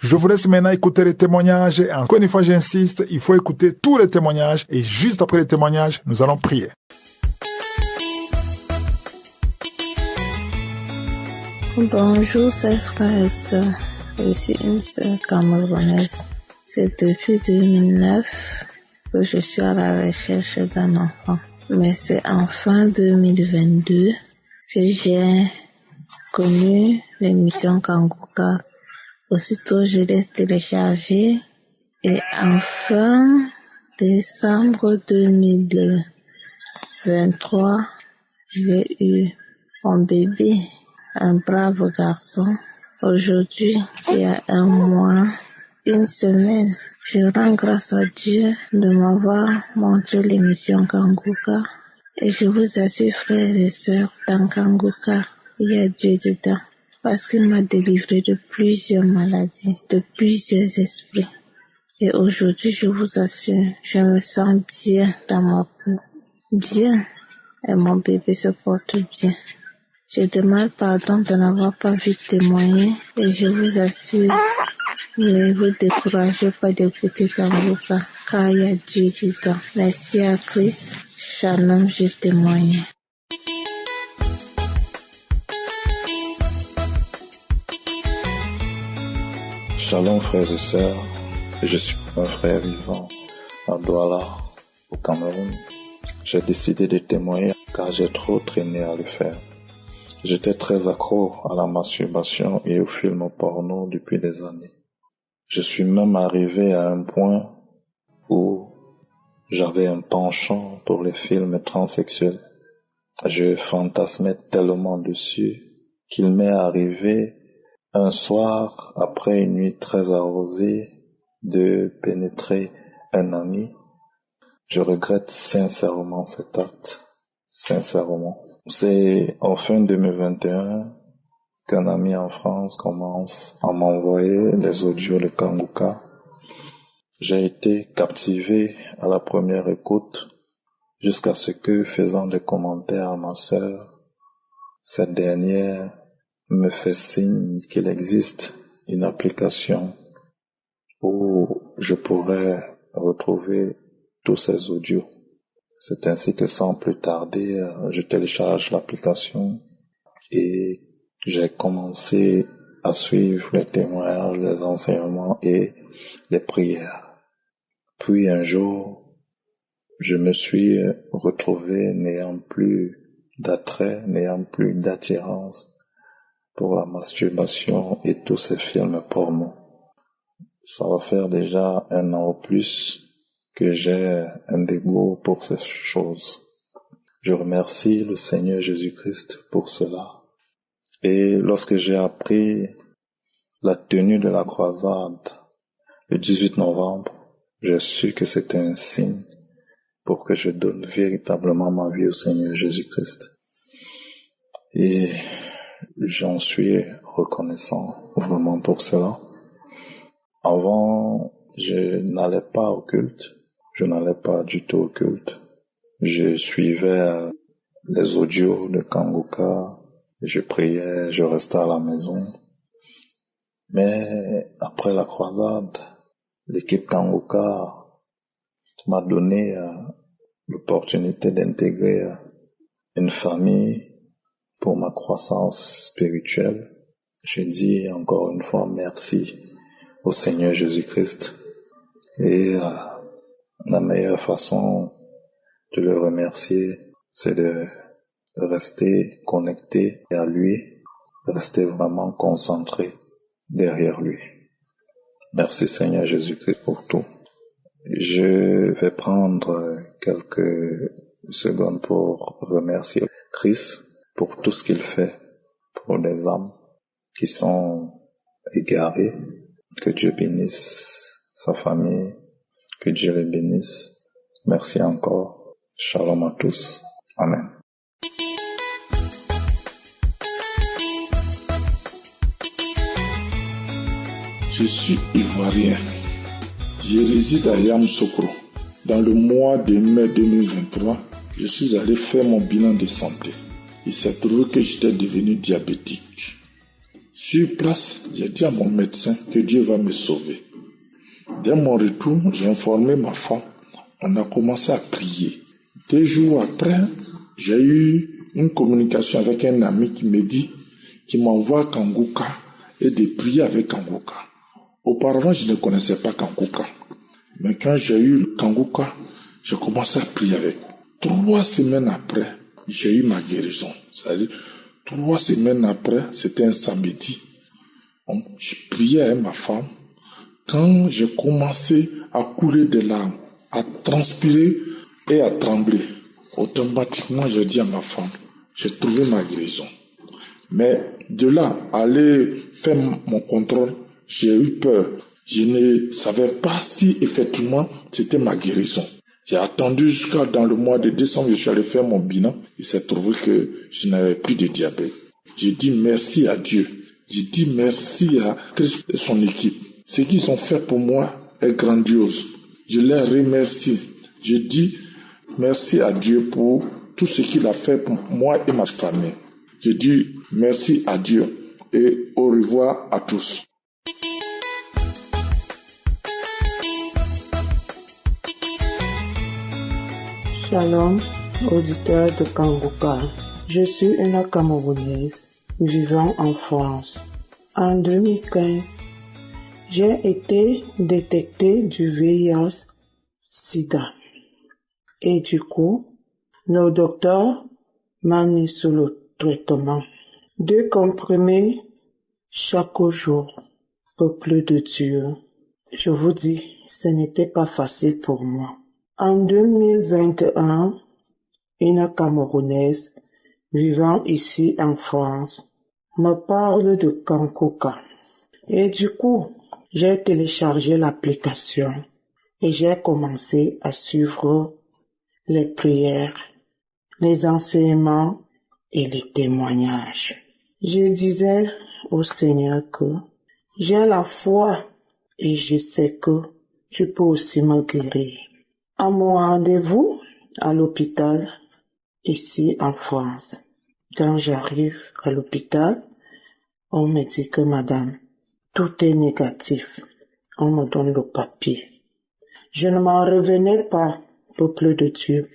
Je vous laisse maintenant écouter les témoignages. Et encore une fois, j'insiste, il faut écouter tous les témoignages. Et juste après les témoignages, nous allons prier. Bonjour, chers frères et sœurs. Je suis une sœur camerounaise. C'est depuis 2009 que je suis à la recherche d'un enfant. Mais c'est en fin 2022 que j'ai connu l'émission Kanguka. Aussitôt, je l'ai téléchargée et en fin décembre 2023, j'ai eu mon bébé, un brave garçon. Aujourd'hui, il y a un mois, une semaine, je rends grâce à Dieu de m'avoir montré l'émission Kanguka. Et je vous assure, frères et sœurs, dans Kanguka, il y a Dieu dedans. Parce qu'il m'a délivré de plusieurs maladies, de plusieurs esprits. Et aujourd'hui, je vous assure, je me sens bien dans ma peau. Bien. Et mon bébé se porte bien. Je demande pardon de n'avoir pas vu témoigner. Et je vous assure, ne vous découragez pas d'écouter Kanguka, car il y a Dieu dedans. Merci à Christ. Shalom, je témoigne. Shalom frères et sœurs, je suis un frère vivant à Douala, au Cameroun. J'ai décidé de témoigner car j'ai trop traîné à le faire. J'étais très accro à la masturbation et aux films porno depuis des années. Je suis même arrivé à un point où j'avais un penchant pour les films transsexuels. Je fantasmais tellement dessus qu'il m'est arrivé un soir, après une nuit très arrosée, de pénétrer un ami. Je regrette sincèrement cet acte. Sincèrement. C'est en fin 2021 qu'un ami en France commence à m'envoyer les audios de Kanguka. J'ai été captivé à la première écoute jusqu'à ce que, faisant des commentaires à ma sœur, cette dernière me fait signe qu'il existe une application où je pourrais retrouver tous ces audios. C'est ainsi que sans plus tarder, je télécharge l'application et j'ai commencé à suivre les témoignages, les enseignements et les prières. Puis un jour, je me suis retrouvé n'ayant plus d'attrait, n'ayant plus d'attirance pour la masturbation et tous ces films porno. Ça va faire déjà 1 an ou plus que j'ai un dégoût pour ces choses. Je remercie le Seigneur Jésus-Christ pour cela. Et lorsque j'ai appris la tenue de la croisade le 18 novembre, j'ai su que c'était un signe pour que je donne véritablement ma vie au Seigneur Jésus-Christ. Et j'en suis reconnaissant vraiment pour cela. Avant, je n'allais pas au culte. Je n'allais pas du tout au culte. Je suivais les audios de Kanguka. Je priais, je restais à la maison. Mais après la croisade, l'équipe Kanguka m'a donné l'opportunité d'intégrer une famille pour ma croissance spirituelle. Je dis encore une fois merci au Seigneur Jésus-Christ. Et la meilleure façon de le remercier, c'est de rester connecté à lui, rester vraiment concentré derrière lui. Merci Seigneur Jésus-Christ pour tout. Je vais prendre quelques secondes pour remercier Christ pour tout ce qu'il fait pour les âmes qui sont égarées. Que Dieu bénisse sa famille, que Dieu les bénisse. Merci encore. Shalom à tous. Amen. Je suis ivoirien. Je réside à Yamoussoukro. Dans le mois de mai 2023, je suis allé faire mon bilan de santé. Il s'est trouvé que j'étais devenu diabétique. Sur place, j'ai dit à mon médecin que Dieu va me sauver. Dès mon retour, j'ai informé ma femme. On a commencé à prier. 2 jours après, j'ai eu une communication avec un ami qui me dit qu'il m'envoie Kanguka et de prier avec Kanguka. Auparavant, je ne connaissais pas Kanguka. Mais quand j'ai eu Kanguka, j'ai commencé à prier avec. 3 semaines après, j'ai eu ma guérison. C'est-à-dire, 3 semaines après, c'était un samedi. Je priais avec ma femme. Quand j'ai commencé à couler des larmes, à transpirer et à trembler, automatiquement, j'ai dit à ma femme, j'ai trouvé ma guérison. Mais de là, aller faire mon contrôle, j'ai eu peur. Je ne savais pas si effectivement c'était ma guérison. J'ai attendu jusqu'à dans le mois de décembre, je suis allé faire mon bilan. Il s'est trouvé que je n'avais plus de diabète. J'ai dit merci à Dieu. J'ai dit merci à Christ et son équipe. Ce qu'ils ont fait pour moi est grandiose. Je les remercie. Je dis merci à Dieu pour tout ce qu'il a fait pour moi et ma famille. Je dis merci à Dieu et au revoir à tous. Shalom, auditeur de Kanguka. Je suis une Camerounaise vivant en France. En 2015, j'ai été détectée du VIH/SIDA. Et du coup, le docteur m'a mis sous le traitement. 2 comprimés chaque jour. Peuple de Dieu. Je vous dis, ce n'était pas facile pour moi. En 2021, une Camerounaise vivant ici en France me parle de Kanguka. Et du coup, j'ai téléchargé l'application et j'ai commencé à suivre les prières, les enseignements et les témoignages. Je disais au Seigneur que j'ai la foi et je sais que tu peux aussi me guérir. À mon rendez-vous à l'hôpital, ici en France, quand j'arrive à l'hôpital, on me dit que madame, tout est négatif. On me donne le papier. Je ne m'en revenais pas, peuple de Dieu.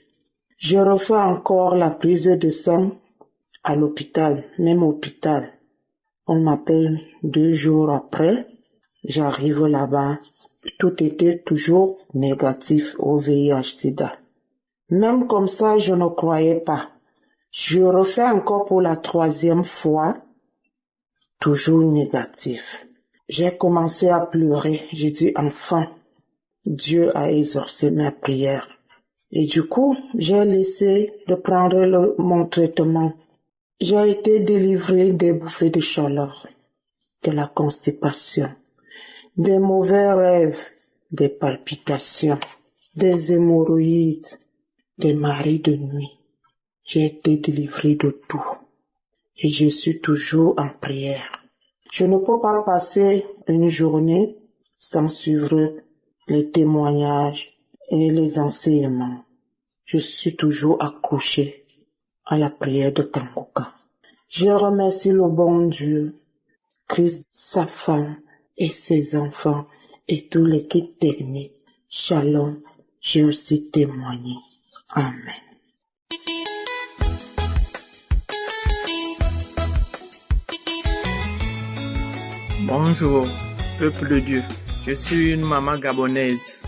Je refais encore la prise de sang à l'hôpital, même hôpital. On m'appelle 2 jours après. J'arrive là-bas. Tout était toujours négatif au VIH/SIDA. Même comme ça, je ne croyais pas. Je refais encore pour la 3e fois. Toujours négatif. J'ai commencé à pleurer. J'ai dit enfin, Dieu a exaucé ma prière. Et du coup, j'ai laissé de prendre mon traitement. J'ai été délivré des bouffées de chaleur, de la constipation, des mauvais rêves, des palpitations, des hémorroïdes, des marées de nuit. J'ai été délivré de tout. Et je suis toujours en prière. Je ne peux pas passer une journée sans suivre les témoignages et les enseignements. Je suis toujours accroché à la prière de Kanguka. Je remercie le bon Dieu, Christ, sa femme et ses enfants et toute l'équipe technique. Shalom, j'ai aussi témoigné. Amen. Bonjour, peuple de Dieu. Je suis une maman gabonaise,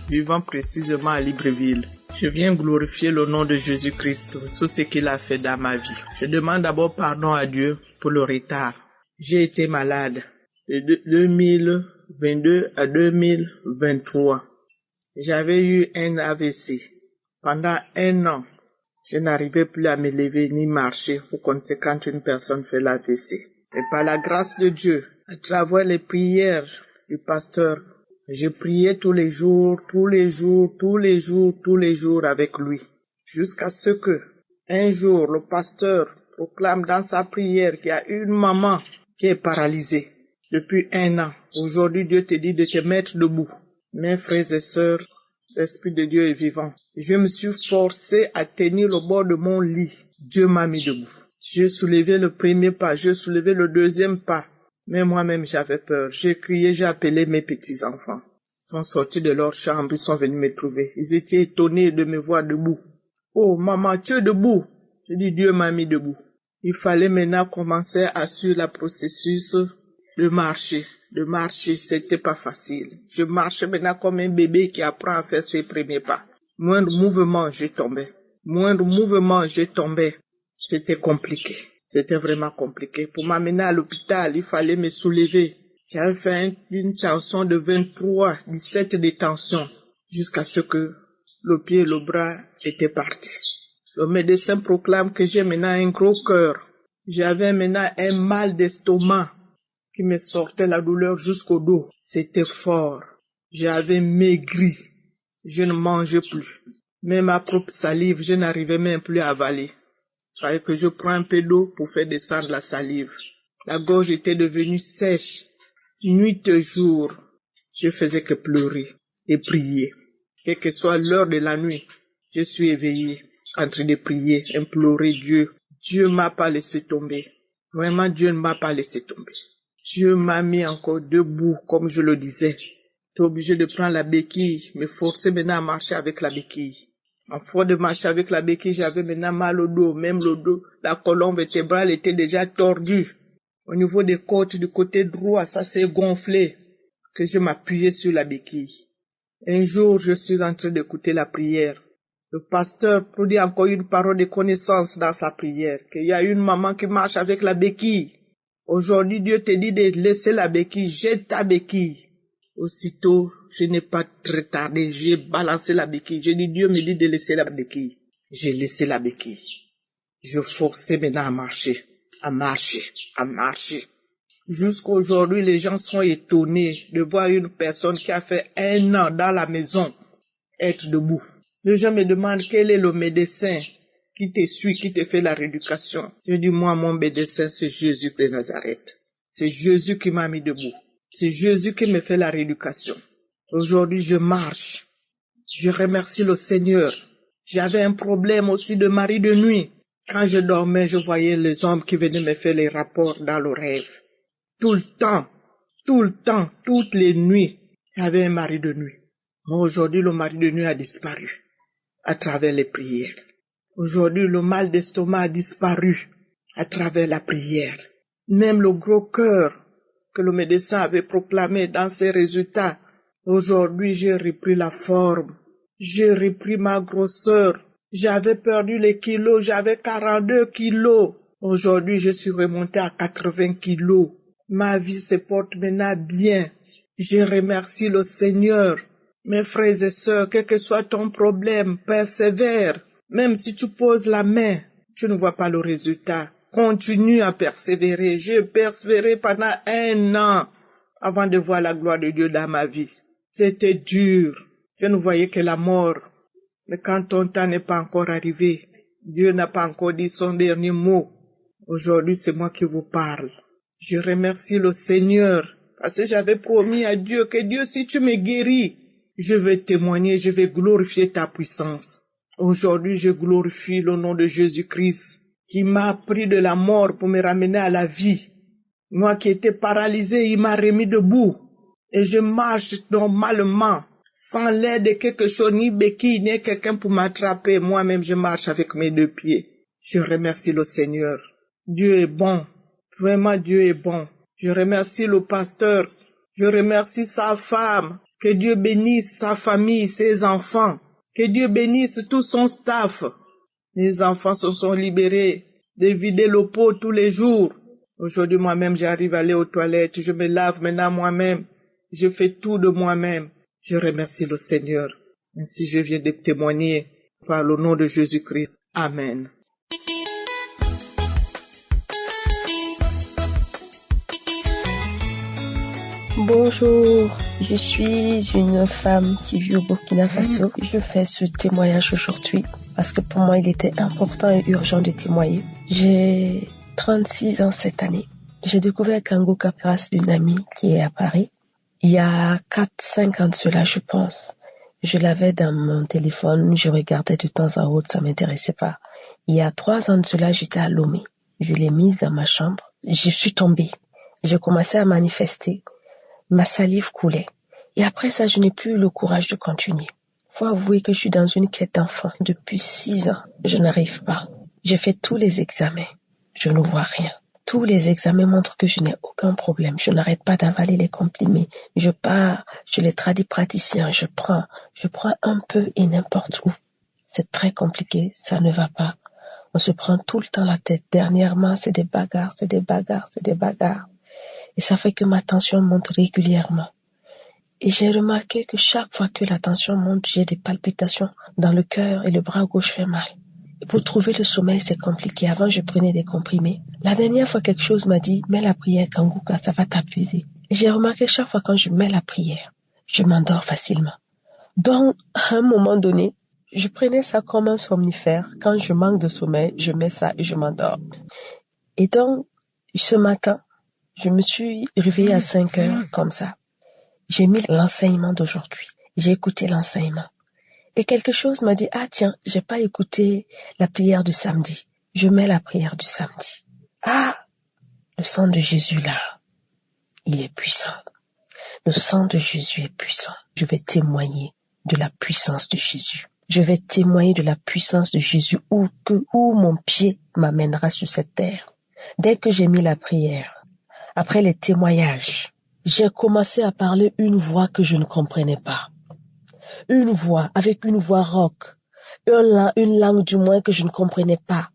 vivant précisément à Libreville. Je viens glorifier le nom de Jésus-Christ pour tout ce qu'il a fait dans ma vie. Je demande d'abord pardon à Dieu pour le retard. J'ai été malade de 2022 à 2023. J'avais eu un AVC. Pendant 1 an, je n'arrivais plus à me lever ni marcher. Au conséquent, une personne fait l'AVC. Et par la grâce de Dieu, à travers les prières du pasteur, je priais tous les jours avec lui. Jusqu'à ce que, un jour, le pasteur proclame dans sa prière qu'il y a une maman qui est paralysée depuis 1 an. Aujourd'hui, Dieu te dit de te mettre debout. Mes frères et sœurs, l'Esprit de Dieu est vivant. Je me suis forcé à tenir le bord de mon lit. Dieu m'a mis debout. J'ai soulevé le premier pas, j'ai soulevé le 2e pas. Mais moi-même, j'avais peur. J'ai crié, j'ai appelé mes petits-enfants. Ils sont sortis de leur chambre, ils sont venus me trouver. Ils étaient étonnés de me voir debout. Oh, maman, tu es debout. Je dis, Dieu m'a mis debout. Il fallait maintenant commencer à suivre le processus de marcher. De marcher, c'était pas facile. Je marchais maintenant comme un bébé qui apprend à faire ses premiers pas. Moindre mouvement, je tombais. Moindre mouvement, je tombais. C'était compliqué. C'était vraiment compliqué. Pour m'amener à l'hôpital, il fallait me soulever. J'avais fait une tension de 23, 17 de tension, jusqu'à ce que le pied et le bras étaient partis. Le médecin proclame que j'ai maintenant un gros cœur. J'avais maintenant un mal d'estomac qui me sortait la douleur jusqu'au dos. C'était fort. J'avais maigri. Je ne mangeais plus. Même ma propre salive, je n'arrivais même plus à avaler. Il fallait que je prenne un peu d'eau pour faire descendre la salive. La gorge était devenue sèche. Nuit et jour, je faisais que pleurer et prier. Quelle que soit l'heure de la nuit, je suis éveillé, en train de prier, implorer Dieu. Dieu m'a pas laissé tomber. Vraiment, Dieu ne m'a pas laissé tomber. Dieu m'a mis encore debout, comme je le disais. J'étais obligé de prendre la béquille, me forcer maintenant à marcher avec la béquille. En force de marcher avec la béquille, j'avais maintenant mal au dos, même le dos, la colonne vertébrale était déjà tordue. Au niveau des côtes du côté droit, ça s'est gonflé, que je m'appuyais sur la béquille. Un jour, je suis en train d'écouter la prière. Le pasteur produit encore une parole de connaissance dans sa prière, qu'il y a une maman qui marche avec la béquille. Aujourd'hui, Dieu te dit de laisser la béquille, jette ta béquille. Aussitôt, je n'ai pas très tardé, j'ai balancé la béquille. J'ai dit, Dieu me dit de laisser la béquille. J'ai laissé la béquille. Je forçais maintenant à marcher, à marcher, à marcher. Jusqu'à aujourd'hui, les gens sont étonnés de voir une personne qui a fait 1 an dans la maison être debout. Les gens me demandent quel est le médecin qui te suit, qui te fait la rééducation. Je dis, moi, mon médecin, c'est Jésus de Nazareth. C'est Jésus qui m'a mis debout. C'est Jésus qui me fait la rééducation. Aujourd'hui, je marche. Je remercie le Seigneur. J'avais un problème aussi de mari de nuit. Quand je dormais, je voyais les hommes qui venaient me faire les rapports dans le rêve. Tout le temps, toutes les nuits, j'avais un mari de nuit. Mais aujourd'hui, le mari de nuit a disparu à travers les prières. Aujourd'hui, le mal d'estomac a disparu à travers la prière. Même le gros cœur que le médecin avait proclamé dans ses résultats. Aujourd'hui, j'ai repris la forme. J'ai repris ma grosseur. J'avais perdu les kilos, j'avais 42 kilos. Aujourd'hui, je suis remonté à 80 kilos. Ma vie se porte maintenant bien. Je remercie le Seigneur. Mes frères et sœurs, quel que soit ton problème, persévère. Même si tu poses la main, tu ne vois pas le résultat. Continue à persévérer. J'ai persévéré pendant 1 an avant de voir la gloire de Dieu dans ma vie. C'était dur. Je ne voyais que la mort. Mais quand ton temps n'est pas encore arrivé, Dieu n'a pas encore dit son dernier mot. Aujourd'hui, c'est moi qui vous parle. Je remercie le Seigneur parce que j'avais promis à Dieu que Dieu, si tu me guéris, je vais témoigner, je vais glorifier ta puissance. Aujourd'hui, je glorifie le nom de Jésus-Christ qui m'a pris de la mort pour me ramener à la vie. Moi qui étais paralysé, il m'a remis debout. Et je marche normalement, sans l'aide de quelque chose, ni béquille, ni quelqu'un pour m'attraper. Moi-même, je marche avec mes 2 pieds. Je remercie le Seigneur. Dieu est bon. Vraiment, Dieu est bon. Je remercie le pasteur. Je remercie sa femme. Que Dieu bénisse sa famille, ses enfants. Que Dieu bénisse tout son staff. Les enfants se sont libérés de vider le pot tous les jours. Aujourd'hui, moi-même, j'arrive à aller aux toilettes. Je me lave maintenant moi-même. Je fais tout de moi-même. Je remercie le Seigneur. Ainsi, je viens de témoigner par le nom de Jésus-Christ. Amen. Bonjour, je suis une femme qui vit au Burkina Faso. Je fais ce témoignage aujourd'hui parce que pour moi il était important et urgent de témoigner. J'ai 36 ans cette année. J'ai découvert Kangoka grâce d'une amie qui est à Paris. Il y a 4-5 ans de cela, je pense. Je l'avais dans mon téléphone, je regardais de temps à autre, ça m'intéressait pas. Il y a 3 ans de cela, j'étais à Lomé. Je l'ai mise dans ma chambre. Je suis tombée. J'ai commencé à manifester. Ma salive coulait. Et après ça, je n'ai plus eu le courage de continuer. Faut avouer que je suis dans une quête d'enfant. Depuis 6 ans, je n'arrive pas. J'ai fait tous les examens. Je ne vois rien. Tous les examens montrent que je n'ai aucun problème. Je n'arrête pas d'avaler les comprimés. Je pars chez les tradipraticiens. Je prends un peu et n'importe où. C'est très compliqué. Ça ne va pas. On se prend tout le temps la tête. Dernièrement, c'est des bagarres. Et ça fait que ma tension monte régulièrement. Et j'ai remarqué que chaque fois que la tension monte, j'ai des palpitations dans le cœur et le bras gauche fait mal. Et pour trouver le sommeil, c'est compliqué. Avant, je prenais des comprimés. La dernière fois, quelque chose m'a dit, mets la prière, Kanguka, ça va t'apaiser. Et j'ai remarqué chaque fois quand je mets la prière, je m'endors facilement. Donc, à un moment donné, je prenais ça comme un somnifère. Quand je manque de sommeil, je mets ça et je m'endors. Et donc, ce matin, je me suis réveillée à 5 heures comme ça. J'ai mis l'enseignement d'aujourd'hui. J'ai écouté l'enseignement. Et quelque chose m'a dit, ah tiens, j'ai pas écouté la prière du samedi. Je mets la prière du samedi. Ah, le sang de Jésus là, il est puissant. Le sang de Jésus est puissant. Je vais témoigner de la puissance de Jésus. Je vais témoigner de la puissance de Jésus où mon pied m'amènera sur cette terre. Dès que j'ai mis la prière, après les témoignages, j'ai commencé à parler une voix que je ne comprenais pas. Une voix, avec une voix rauque. Une langue du moins que je ne comprenais pas.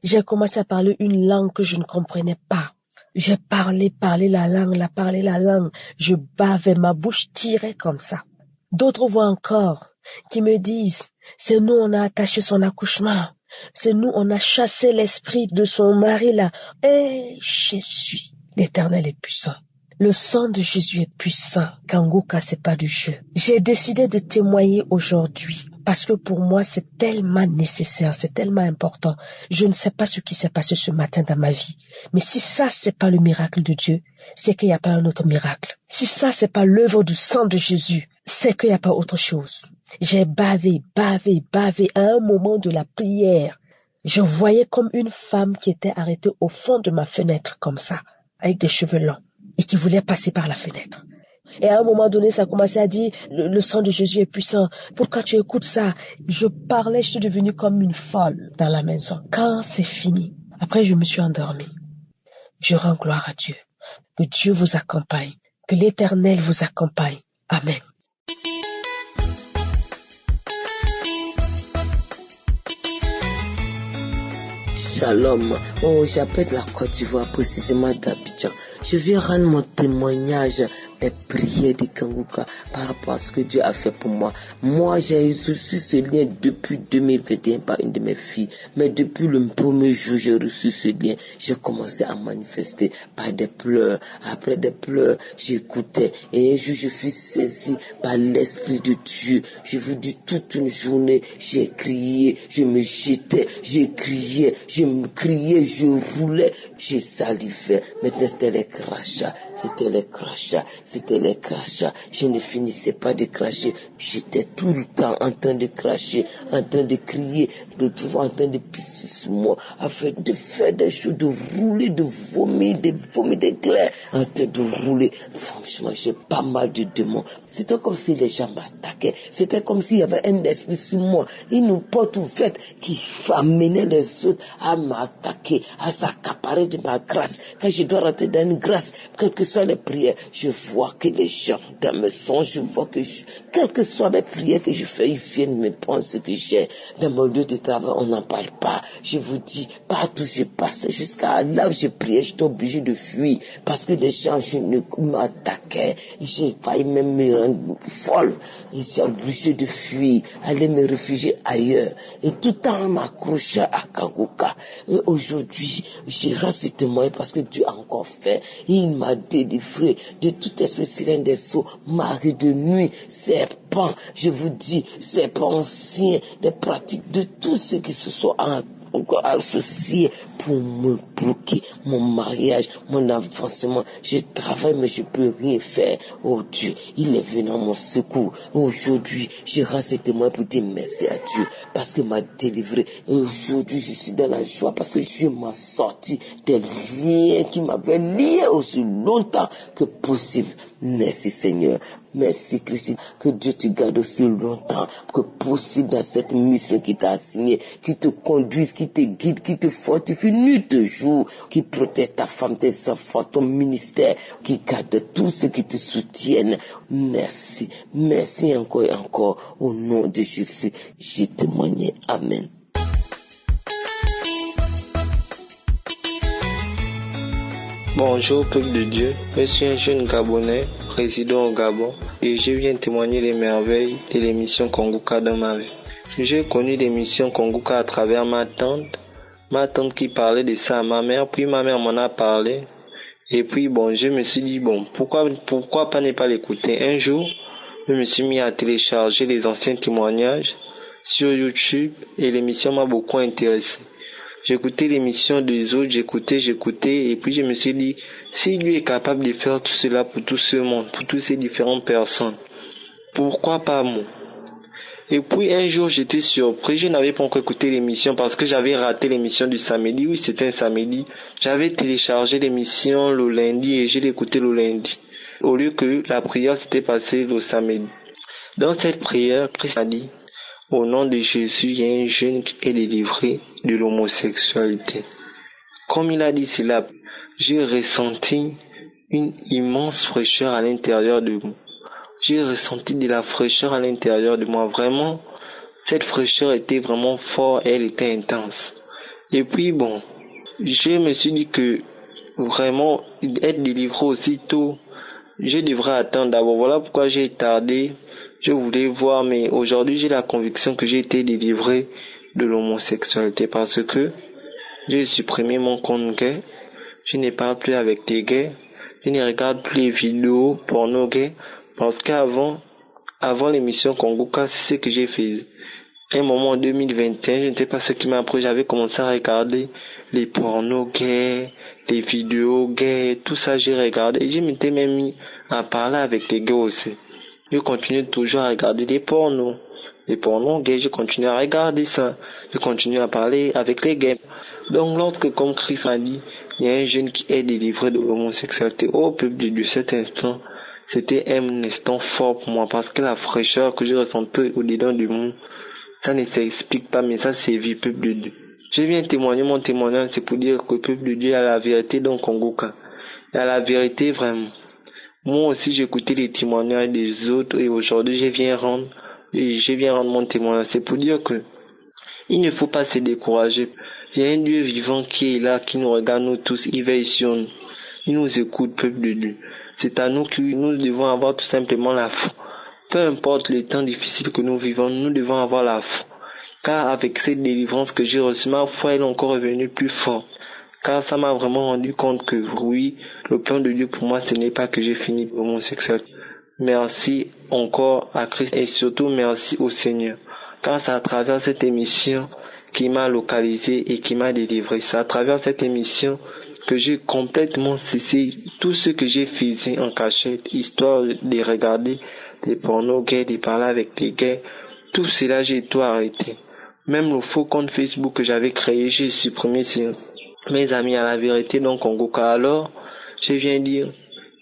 J'ai commencé à parler une langue que je ne comprenais pas. J'ai parlé la langue. Je bavais, ma bouche tirait comme ça. D'autres voix encore qui me disent, c'est nous on a attaché son accouchement. C'est nous on a chassé l'esprit de son mari là. Et Jésus, l'Éternel est puissant. Le sang de Jésus est puissant. Kanguka, c'est pas du jeu. J'ai décidé de témoigner aujourd'hui parce que pour moi, c'est tellement nécessaire, c'est tellement important. Je ne sais pas ce qui s'est passé ce matin dans ma vie. Mais si ça, c'est pas le miracle de Dieu, c'est qu'il n'y a pas un autre miracle. Si ça, c'est pas l'œuvre du sang de Jésus, c'est qu'il n'y a pas autre chose. J'ai bavé. À un moment de la prière, je voyais comme une femme qui était arrêtée au fond de ma fenêtre comme ça, avec des cheveux longs. Et qui voulait passer par la fenêtre. Et à un moment donné, ça commençait à dire, le sang de Jésus est puissant. Pourquoi tu écoutes ça? Je parlais, je suis devenue comme une folle dans la maison. Quand c'est fini, après je me suis endormie. Je rends gloire à Dieu. Que Dieu vous accompagne. Que l'Éternel vous accompagne. Amen. Shalom. J'appelle de la Côte d'Ivoire, précisément d'Abidjan. Je viens rendre mon témoignage des prières de Kanguka par rapport à ce que Dieu a fait pour moi. Moi, j'ai reçu ce lien depuis 2021 par une de mes filles. Mais depuis le premier jour, j'ai reçu ce lien. J'ai commencé à manifester par des pleurs. Après des pleurs, j'écoutais. Et un jour, je suis saisi par l'Esprit de Dieu. Je vous dis, toute une journée, j'ai crié, je me jetais, j'ai crié, je me criais, je roulais, je salivais. Maintenant, c'était les crachats. Je ne finissais pas de cracher. J'étais tout le temps en train de cracher, en train de crier, de trouver en train de pisser sur moi, afin de faire des choses, de rouler, de vomir d'éclairs, en train de rouler. Franchement, j'ai pas mal de démons. C'était comme si les gens m'attaquaient. C'était comme s'il y avait un esprit sur moi, une porte ouverte qui amenait les autres à m'attaquer, à s'accaparer de ma grâce. Quand je dois rentrer dans une grâce, quelles que soient les prières, je vois que les gens, dans mes songes, je vois que quelles que soient les prières que je fais, ils viennent me prendre ce que j'ai. Dans mon lieu de travail, on n'en parle pas. Je vous dis, partout je passe, jusqu'à là où je priais, j'étais obligé de fuir, parce que les gens, m'attaquaient. J'ai failli même me rendre folle. J'étais obligé de fuir, aller me réfugier ailleurs. Et tout en m'accrochant à Kanguka. Et aujourd'hui, je rends ce témoin parce que Dieu a encore fait. Il m'a délivré de tout esprit sirène des sauts, mari de nuit, serpent, je vous dis, serpent ancien, des pratiques de tout ce qui se soit encore associés pour me bloquer mon mariage, mon avancement. Je travaille mais je peux rien faire. Oh Dieu, il est venu à mon secours. Aujourd'hui, je rends ce témoin pour dire merci à Dieu parce qu'il m'a délivré. Et aujourd'hui, je suis dans la joie parce que Dieu m'a sorti des liens qui m'avaient lié aussi longtemps que possible. Merci Seigneur. Merci Christ. Que Dieu te garde aussi longtemps que possible dans cette mission qui t'a assignée, qui te conduise, qui te guide, qui te fortifie nuit et jour, qui protège ta femme, tes enfants, ton ministère, qui garde tous ceux qui te soutiennent. Merci. Merci encore et encore. Au nom de Jésus, j'ai témoigné. Amen. Bonjour peuple de Dieu, je suis un jeune Gabonais, résident au Gabon, et je viens témoigner les merveilles de l'émission Kongoka dans ma vie. J'ai connu l'émission Kongoka à travers ma tante qui parlait de ça à ma mère, puis ma mère m'en a parlé, et puis je me suis dit pourquoi pas ne pas l'écouter. Un jour, je me suis mis à télécharger les anciens témoignages sur YouTube, et l'émission m'a beaucoup intéressé. J'écoutais l'émission des autres, j'écoutais, et puis je me suis dit, si Dieu est capable de faire tout cela pour tout ce monde, pour toutes ces différentes personnes, pourquoi pas moi? Et puis un jour, j'étais surpris, je n'avais pas encore écouté l'émission parce que j'avais raté l'émission du samedi. Oui, c'était un samedi. J'avais téléchargé l'émission le lundi et je l'ai écouté le lundi. Au lieu que la prière s'était passée le samedi. Dans cette prière, Christ a dit, au nom de Jésus, il y a un jeune qui est délivré de l'homosexualité. Comme il a dit cela, j'ai ressenti une immense fraîcheur à l'intérieur de moi. J'ai ressenti de la fraîcheur à l'intérieur de moi. Vraiment, cette fraîcheur était vraiment forte et elle était intense. Et puis je me suis dit que vraiment, être délivré aussitôt, je devrais attendre d'abord. Voilà pourquoi j'ai tardé. Je voulais voir, mais aujourd'hui j'ai la conviction que j'ai été délivré de l'homosexualité parce que j'ai supprimé mon compte gay. Je ne parle plus avec des gays. Je ne regarde plus les vidéos porno gays parce qu'avant l'émission Kongoka, c'est ce que j'ai fait. À un moment en 2021, je ne sais pas ce qui m'a appris, j'avais commencé à regarder les pornos gays, les vidéos gays, tout ça j'ai regardé et je m'étais même mis à parler avec les gays aussi. Je continue toujours à regarder des pornos gays, je continue à regarder ça, je continue à parler avec les gays. Donc lorsque, comme Christ a dit, il y a un jeune qui est délivré de l'homosexualité, au peuple de Dieu, cet instant, c'était un instant fort pour moi parce que la fraîcheur que je ressentais au-dedans du monde, ça ne s'explique pas, mais ça sévit, peuple de Dieu. Je viens témoigner, mon témoignage, c'est pour dire que le peuple de Dieu a la vérité dans Kongoka. Il a la vérité vraiment. Moi aussi, j'écoutais les témoignages des autres et aujourd'hui, je viens rendre mon témoignage. C'est pour dire que il ne faut pas se décourager. Il y a un Dieu vivant qui est là, qui nous regarde nous tous, il veille sur nous. Il nous écoute, peuple de Dieu. C'est à nous que nous devons avoir tout simplement la foi. Peu importe les temps difficiles que nous vivons, nous devons avoir la foi. Car avec cette délivrance que j'ai reçue, ma foi est encore revenue plus forte. Car ça m'a vraiment rendu compte que oui, le plan de Dieu pour moi, ce n'est pas que j'ai fini l'homosexualité. Merci encore à Christ et surtout merci au Seigneur. Car c'est à travers cette émission qui m'a localisé et qui m'a délivré. C'est à travers cette émission que j'ai complètement cessé tout ce que j'ai fait en cachette, histoire de regarder des pornos gays, de parler avec des gays. Tout cela, j'ai tout arrêté. Même le faux compte Facebook que j'avais créé, j'ai supprimé sur mes amis à la vérité dans Kongoka. Alors, je viens dire,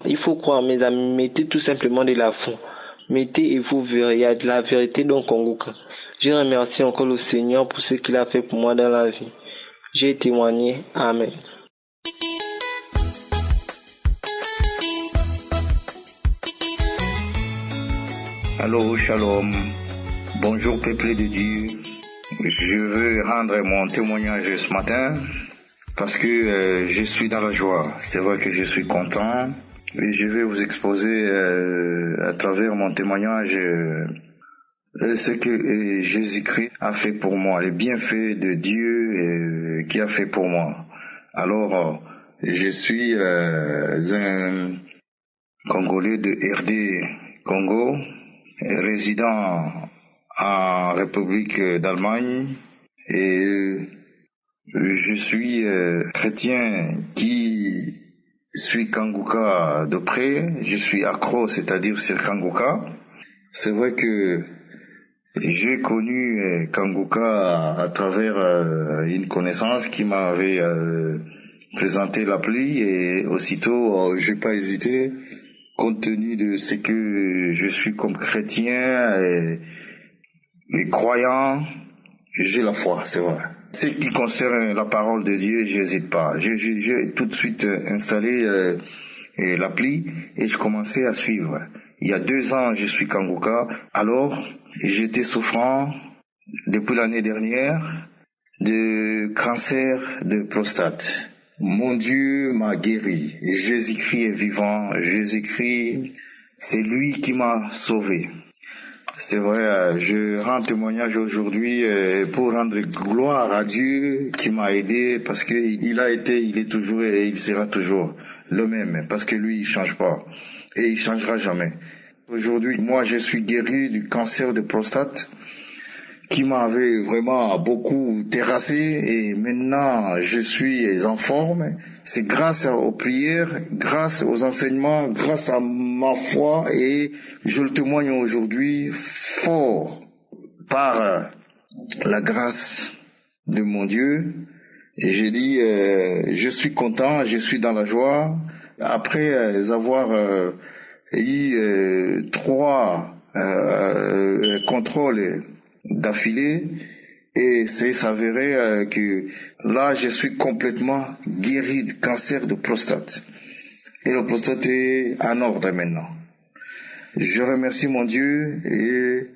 il faut croire, mes amis, mettez tout simplement de la foi. Mettez et vous verrez, il y a de la vérité dans Kongoka. Je remercie encore le Seigneur pour ce qu'il a fait pour moi dans la vie. J'ai témoigné. Amen. Allô, shalom. Bonjour, peuple de Dieu. Je veux rendre mon témoignage ce matin parce que je suis dans la joie. C'est vrai que je suis content et je vais vous exposer à travers mon témoignage ce que Jésus-Christ a fait pour moi, les bienfaits de Dieu qui a fait pour moi. Alors, je suis un Congolais de RD Congo, résident en République d'Allemagne et Je suis chrétien qui suis Kanguka de près. Je suis accro, c'est-à-dire sur Kanguka. C'est vrai que j'ai connu Kanguka à travers une connaissance qui m'avait présenté l'appli et aussitôt j'ai pas hésité, compte tenu de ce que je suis comme chrétien et croyant, j'ai la foi, c'est vrai. Ce qui concerne la parole de Dieu, j'hésite pas. J'ai tout de suite installé l'appli et je commençais à suivre. Il y a 2 ans, je suis Kanguka. Alors, j'étais souffrant depuis l'année dernière de cancer de prostate. Mon Dieu m'a guéri. Jésus-Christ est vivant. Jésus-Christ, c'est lui qui m'a sauvé. C'est vrai, je rends témoignage aujourd'hui pour rendre gloire à Dieu qui m'a aidé parce que il est toujours et il sera toujours le même parce que lui il change pas et il changera jamais. Aujourd'hui, moi je suis guéri du cancer de prostate qui m'avait vraiment beaucoup terrassé et maintenant je suis en forme. C'est grâce aux prières, grâce aux enseignements, grâce à ma foi et je le témoigne aujourd'hui fort par la grâce de mon Dieu. Et j'ai dit, je suis content, je suis dans la joie. Après avoir eu 3 contrôles d'affilée, et c'est s'avérer que là je suis complètement guéri du cancer de prostate et le prostate est en ordre maintenant. Je remercie mon Dieu et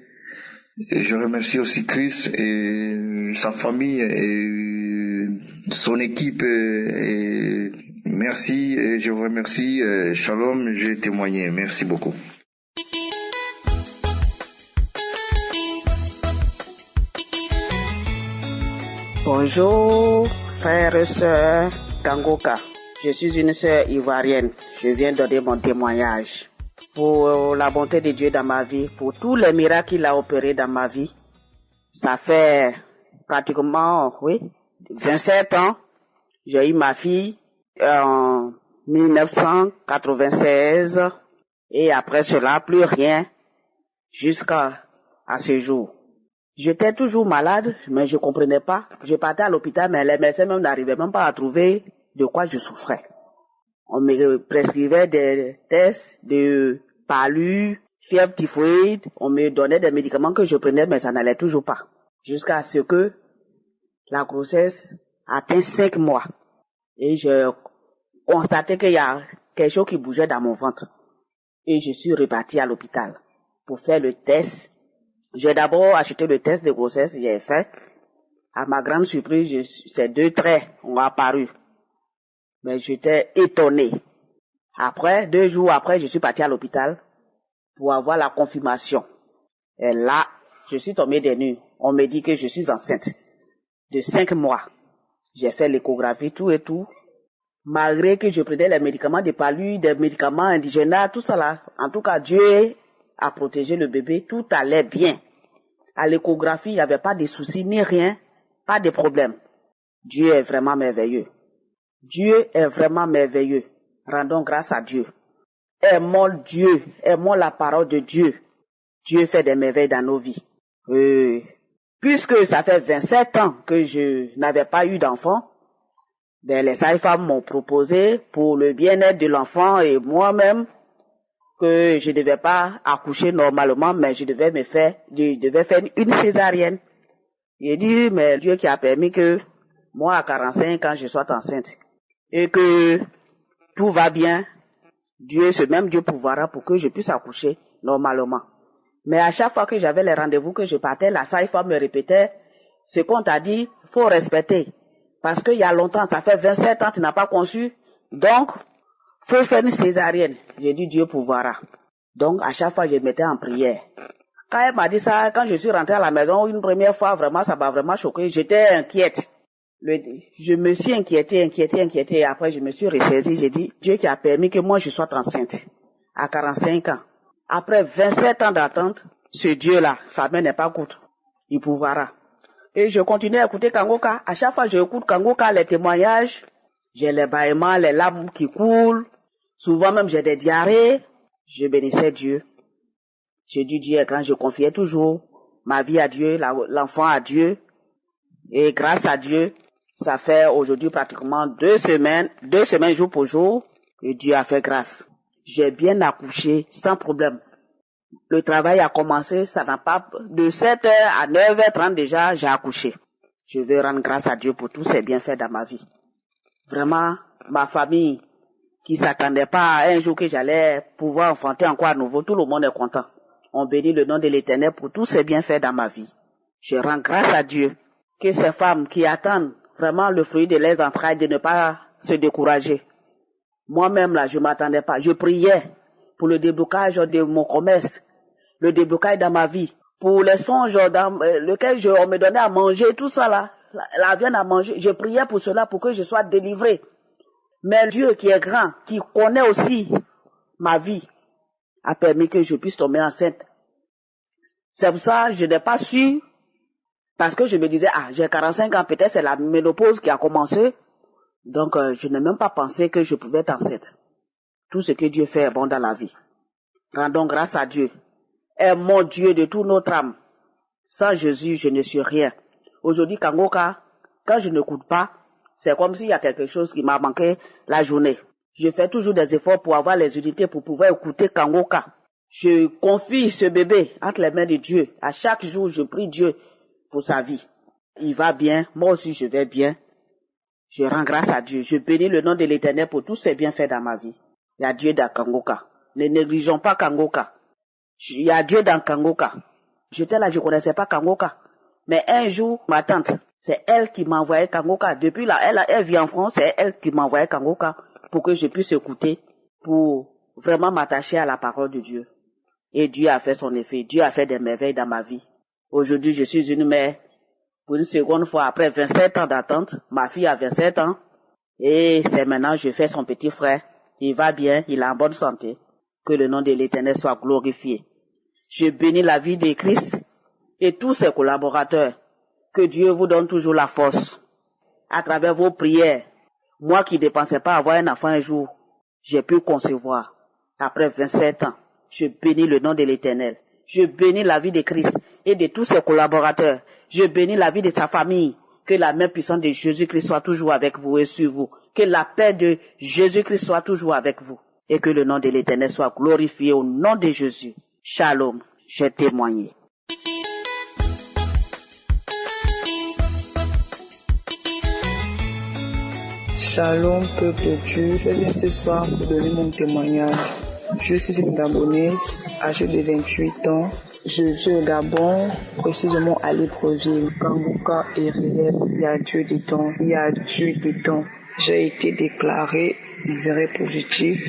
je remercie aussi Christ et sa famille et son équipe et merci et je vous remercie. Shalom, j'ai témoigné, merci beaucoup. Bonjour, frères et sœurs Kanguka. Je suis une sœur ivoirienne. Je viens donner mon témoignage pour la bonté de Dieu dans ma vie, pour tous les miracles qu'il a opérés dans ma vie. Ça fait pratiquement, 27 ans. J'ai eu ma fille en 1996 et après cela, plus rien jusqu'à ce jour. J'étais toujours malade, mais je comprenais pas. Je partais à l'hôpital, mais les médecins même n'arrivaient même pas à trouver de quoi je souffrais. On me prescrivait des tests de palu, fièvre typhoïde. On me donnait des médicaments que je prenais, mais ça n'allait toujours pas. Jusqu'à ce que la grossesse atteint 5 mois. Et je constatais qu'il y a quelque chose qui bougeait dans mon ventre. Et je suis reparti à l'hôpital pour faire le test. J'ai d'abord acheté le test de grossesse, j'ai fait. À ma grande surprise, ces 2 traits ont apparu. Mais j'étais étonné. Après, 2 jours après, je suis parti à l'hôpital pour avoir la confirmation. Et là, je suis tombé des nues. On me dit que je suis enceinte de 5 mois. J'ai fait l'échographie, tout et tout. Malgré que je prenais les médicaments de palu, des médicaments indigènes, tout ça là. En tout cas, Dieu a protégé le bébé. Tout allait bien. À l'échographie, il n'y avait pas de soucis ni rien, pas de problème. Dieu est vraiment merveilleux. Dieu est vraiment merveilleux. Rendons grâce à Dieu. Aimons Dieu, aimons la parole de Dieu. Dieu fait des merveilles dans nos vies. Puisque ça fait 27 ans que je n'avais pas eu d'enfant, les sages-femmes m'ont proposé pour le bien-être de l'enfant et moi-même que je ne devais pas accoucher normalement, mais je devais faire une césarienne. J'ai dit, mais Dieu qui a permis que moi à 45 ans je sois enceinte et que tout va bien, Dieu, ce même Dieu pourvoira pour que je puisse accoucher normalement. Mais à chaque fois que j'avais les rendez-vous que je partais, la sage-femme me répétait, ce qu'on t'a dit, faut respecter. Parce qu'il y a longtemps, ça fait 27 ans, tu n'as pas conçu, donc faut faire une césarienne. J'ai dit Dieu pourvoira. Donc à chaque fois je me mettais en prière. Quand elle m'a dit ça, quand je suis rentrée à la maison une première fois, vraiment ça m'a vraiment choquée. J'étais inquiète. Je me suis inquiétée. Et après je me suis ressaisie. J'ai dit Dieu qui a permis que moi je sois enceinte à 45 ans. Après 27 ans d'attente, ce Dieu-là, sa main n'est pas courte. Il pourvoira. Et je continue à écouter Kangoka. À chaque fois que j'écoute Kangoka, les témoignages, j'ai les bâillements, les larmes qui coulent. Souvent même, j'ai des diarrhées. Je bénissais Dieu. Je dis Dieu est grand, je confiais toujours ma vie à Dieu, l'enfant à Dieu. Et grâce à Dieu, ça fait aujourd'hui pratiquement 2 semaines jour pour jour, et Dieu a fait grâce. J'ai bien accouché sans problème. Le travail a commencé, ça n'a pas, de 7h à 9h30 déjà, j'ai accouché. Je veux rendre grâce à Dieu pour tous ses bienfaits dans ma vie. Vraiment, ma famille, qui s'attendait pas à un jour que j'allais pouvoir enfanter encore à nouveau, tout le monde est content. On bénit le nom de l'Éternel pour tous ses bienfaits dans ma vie. Je rends grâce à Dieu que ces femmes qui attendent vraiment le fruit de leurs entrailles de ne pas se décourager. Moi-même là, je m'attendais pas. Je priais pour le déblocage de mon commerce, le déblocage dans ma vie, pour les songes dans lequel on me donnait à manger, tout ça là, la viande à manger. Je priais pour cela, pour que je sois délivré. Mais Dieu qui est grand, qui connaît aussi ma vie, a permis que je puisse tomber enceinte. C'est pour ça que je n'ai pas su, parce que je me disais, j'ai 45 ans, peut-être c'est la ménopause qui a commencé. Donc, je n'ai même pas pensé que je pouvais être enceinte. Tout ce que Dieu fait est bon dans la vie. Rendons grâce à Dieu. Aimons Dieu de toute notre âme. Sans Jésus, je ne suis rien. Aujourd'hui, Kangoka, quand je n'écoute pas, c'est comme s'il y a quelque chose qui m'a manqué la journée. Je fais toujours des efforts pour avoir les unités pour pouvoir écouter Kangoka. Je confie ce bébé entre les mains de Dieu. À chaque jour, je prie Dieu pour sa vie. Il va bien, moi aussi je vais bien. Je rends grâce à Dieu. Je bénis le nom de l'Éternel pour tous ses bienfaits dans ma vie. Il y a Dieu dans Kangoka. Ne négligeons pas Kangoka. Il y a Dieu dans Kangoka. J'étais là, je connaissais pas Kangoka. Mais un jour, ma tante, c'est elle qui m'a envoyé Kangoka. Depuis là, elle vit en France, c'est elle qui m'a envoyé Kangoka pour que je puisse écouter, pour vraiment m'attacher à la parole de Dieu. Et Dieu a fait son effet. Dieu a fait des merveilles dans ma vie. Aujourd'hui, je suis une mère. Pour une seconde fois, après 27 ans d'attente, ma fille a 27 ans. Et c'est maintenant, je fais son petit frère. Il va bien, il est en bonne santé. Que le nom de l'Éternel soit glorifié. Je bénis la vie de Christ et tous ses collaborateurs. Que Dieu vous donne toujours la force. À travers vos prières, moi qui ne pensais pas avoir un enfant un jour, j'ai pu concevoir. Après 27 ans, je bénis le nom de l'Éternel. Je bénis la vie de Christ et de tous ses collaborateurs. Je bénis la vie de sa famille. Que la main puissante de Jésus-Christ soit toujours avec vous et sur vous. Que la paix de Jésus-Christ soit toujours avec vous. Et que le nom de l'Éternel soit glorifié au nom de Jésus. Shalom, j'ai témoigné. Shalom, peuple de Dieu. Je viens ce soir pour donner mon témoignage. Je suis une Gabonaise, âgée de 28 ans. Je vis au Gabon, précisément à Libreville. Kangoka est réel, il y a Dieu dedans, il y a Dieu dedans. J'ai été déclarée séropositive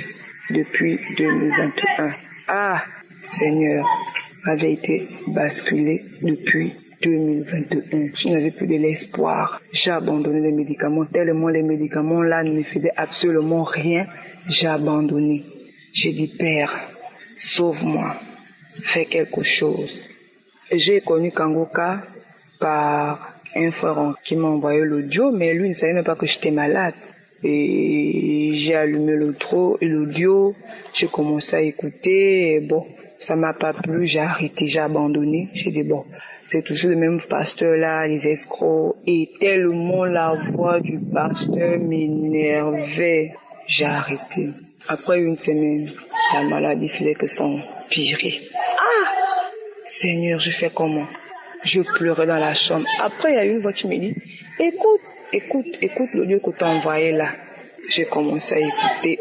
depuis 2021. Seigneur, j'avais été basculée depuis 2021. Je n'avais plus de l'espoir. J'ai abandonné les médicaments, tellement les médicaments là ne me faisaient absolument rien. J'ai abandonné. J'ai dit, Père, sauve-moi, fais quelque chose. J'ai connu Kangoka par un frère qui m'a envoyé l'audio, mais lui ne savait même pas que j'étais malade. Et j'ai allumé l'audio, j'ai commencé à écouter, et bon, ça m'a pas plu, j'ai arrêté, j'ai abandonné. J'ai dit, bon, c'est toujours le même pasteur là, les escrocs, et tellement la voix du pasteur m'énervait, j'ai arrêté. Après une semaine, la maladie faisait que s'empirer. Seigneur, je fais comment? Je pleurais dans la chambre. Après, il y a une voix qui me dit, écoute l'audio que tu as envoyé là. J'ai commencé à écouter,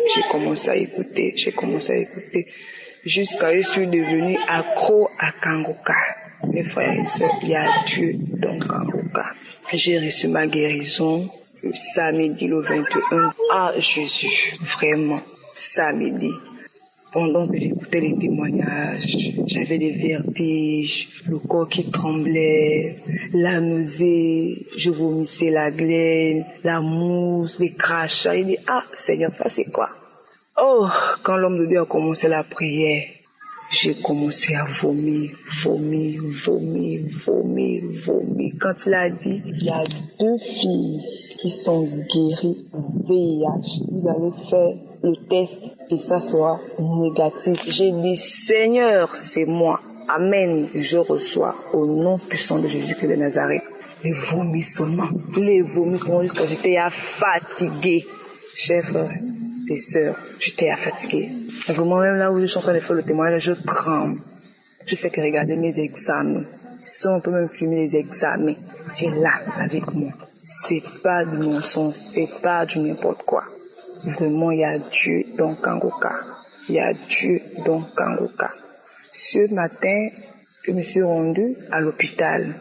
jusqu'à ce que je suis devenue accro à Kangoka. Mes frères et sœurs, il y a Dieu dans Kangoka. J'ai reçu ma guérison le samedi le 21. Jésus, vraiment. Samedi, pendant que j'écoutais les témoignages, j'avais des vertiges, le corps qui tremblait, la nausée, je vomissais la glaine, la mousse, les crachats. Il dit, Seigneur, ça c'est quoi? Quand l'homme de Dieu a commencé la prière, j'ai commencé à vomir. Quand il a dit, il y a 2 filles qui sont guéries du VIH. Vous allez faire le test et ça sera négatif. J'ai dit, Seigneur, c'est moi. Amen. Je reçois au nom puissant de Jésus-Christ de Nazareth. Les vomissements jusqu'à j'étais fatiguée. Chers frères et sœurs, j'étais fatiguée. Vraiment, même là où je suis en train de faire le témoignage, je tremble. Je fais que regarder mes examens. Si on peut même filmer les examens, c'est là avec moi. C'est pas du mensonge, c'est pas du n'importe quoi. Vraiment, il y a Dieu dans Kangoka. Ce matin, je me suis rendue à l'hôpital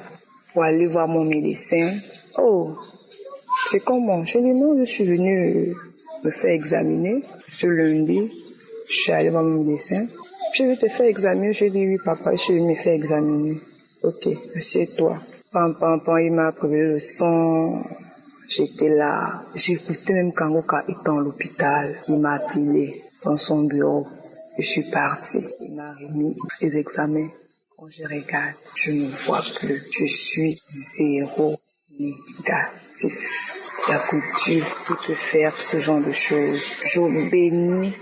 pour aller voir mon médecin. Oh, c'est comment? Je lui dis non, je suis venue me faire examiner. Ce lundi, je suis allée voir mon médecin. Je vais te faire examiner. Je lui dis oui, papa, je suis venue me faire examiner. Ok, assieds-toi. Il m'a pris le sang. J'étais là. J'écoutais même Kangoka étant à l'hôpital. Il m'a appelé dans son bureau. Je suis partie. Il m'a remis les examens. Quand je regarde, je ne vois plus. Je suis 0 négatif. Il y a que Dieu qui peut faire ce genre de choses. Je bénis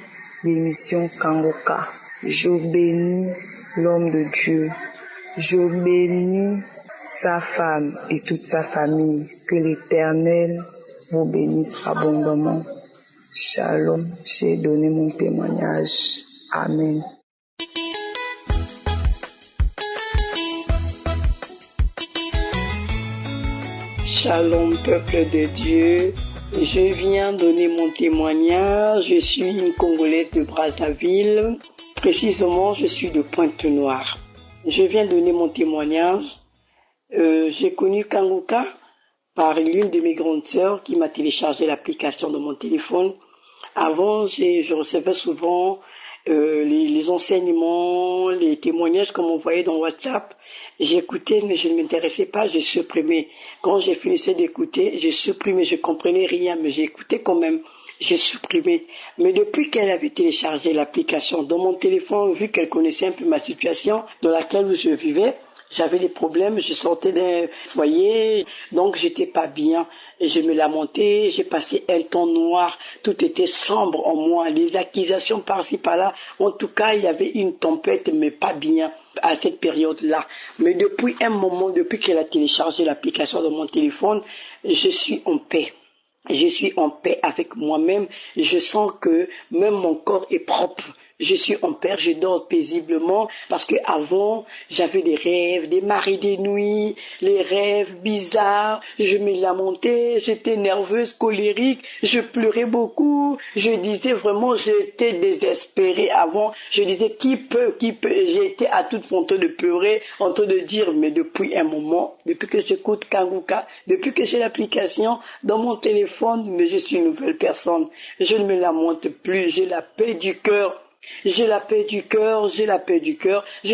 l'émission Kangoka. Je bénis l'homme de Dieu. Je bénis sa femme et toute sa famille. Que l'Éternel vous bénisse abondamment. Shalom, j'ai donné mon témoignage. Amen. Shalom, peuple de Dieu. Je viens donner mon témoignage. Je suis une Congolaise de Brazzaville. Précisément, je suis de Pointe-Noire. Je viens donner mon témoignage. J'ai connu Kangoka par l'une de mes grandes sœurs qui m'a téléchargé l'application dans mon téléphone. Avant, je recevais souvent les enseignements, les témoignages qu'on m'envoyait dans WhatsApp. J'écoutais, mais je ne m'intéressais pas, j'ai supprimé. Quand j'ai finissé d'écouter, j'ai supprimé, je comprenais rien, mais j'écoutais quand même, j'ai supprimé. Mais depuis qu'elle avait téléchargé l'application dans mon téléphone, vu qu'elle connaissait un peu ma situation dans laquelle je vivais, j'avais des problèmes, je sortais d'un foyer, donc j'étais pas bien. Je me lamentais, j'ai passé un temps noir, tout était sombre en moi, les accusations par-ci par-là. En tout cas, il y avait une tempête, mais pas bien à cette période-là. Mais depuis un moment, depuis qu'elle a téléchargé l'application dans mon téléphone, je suis en paix. Je suis en paix avec moi-même. Je sens que même mon corps est propre. Je suis en paix, je dors paisiblement parce que avant j'avais des rêves, des maris des nuits, les rêves bizarres, je me lamentais, j'étais nerveuse, colérique, je pleurais beaucoup, je disais vraiment, j'étais désespérée avant, je disais qui peut, j'étais à toute fontaine de pleurer, en train de dire, mais depuis un moment, depuis que j'écoute Kangoka, depuis que j'ai l'application dans mon téléphone, mais je suis une nouvelle personne, je ne me lamente plus, j'ai la paix du cœur. J'ai la paix du cœur, je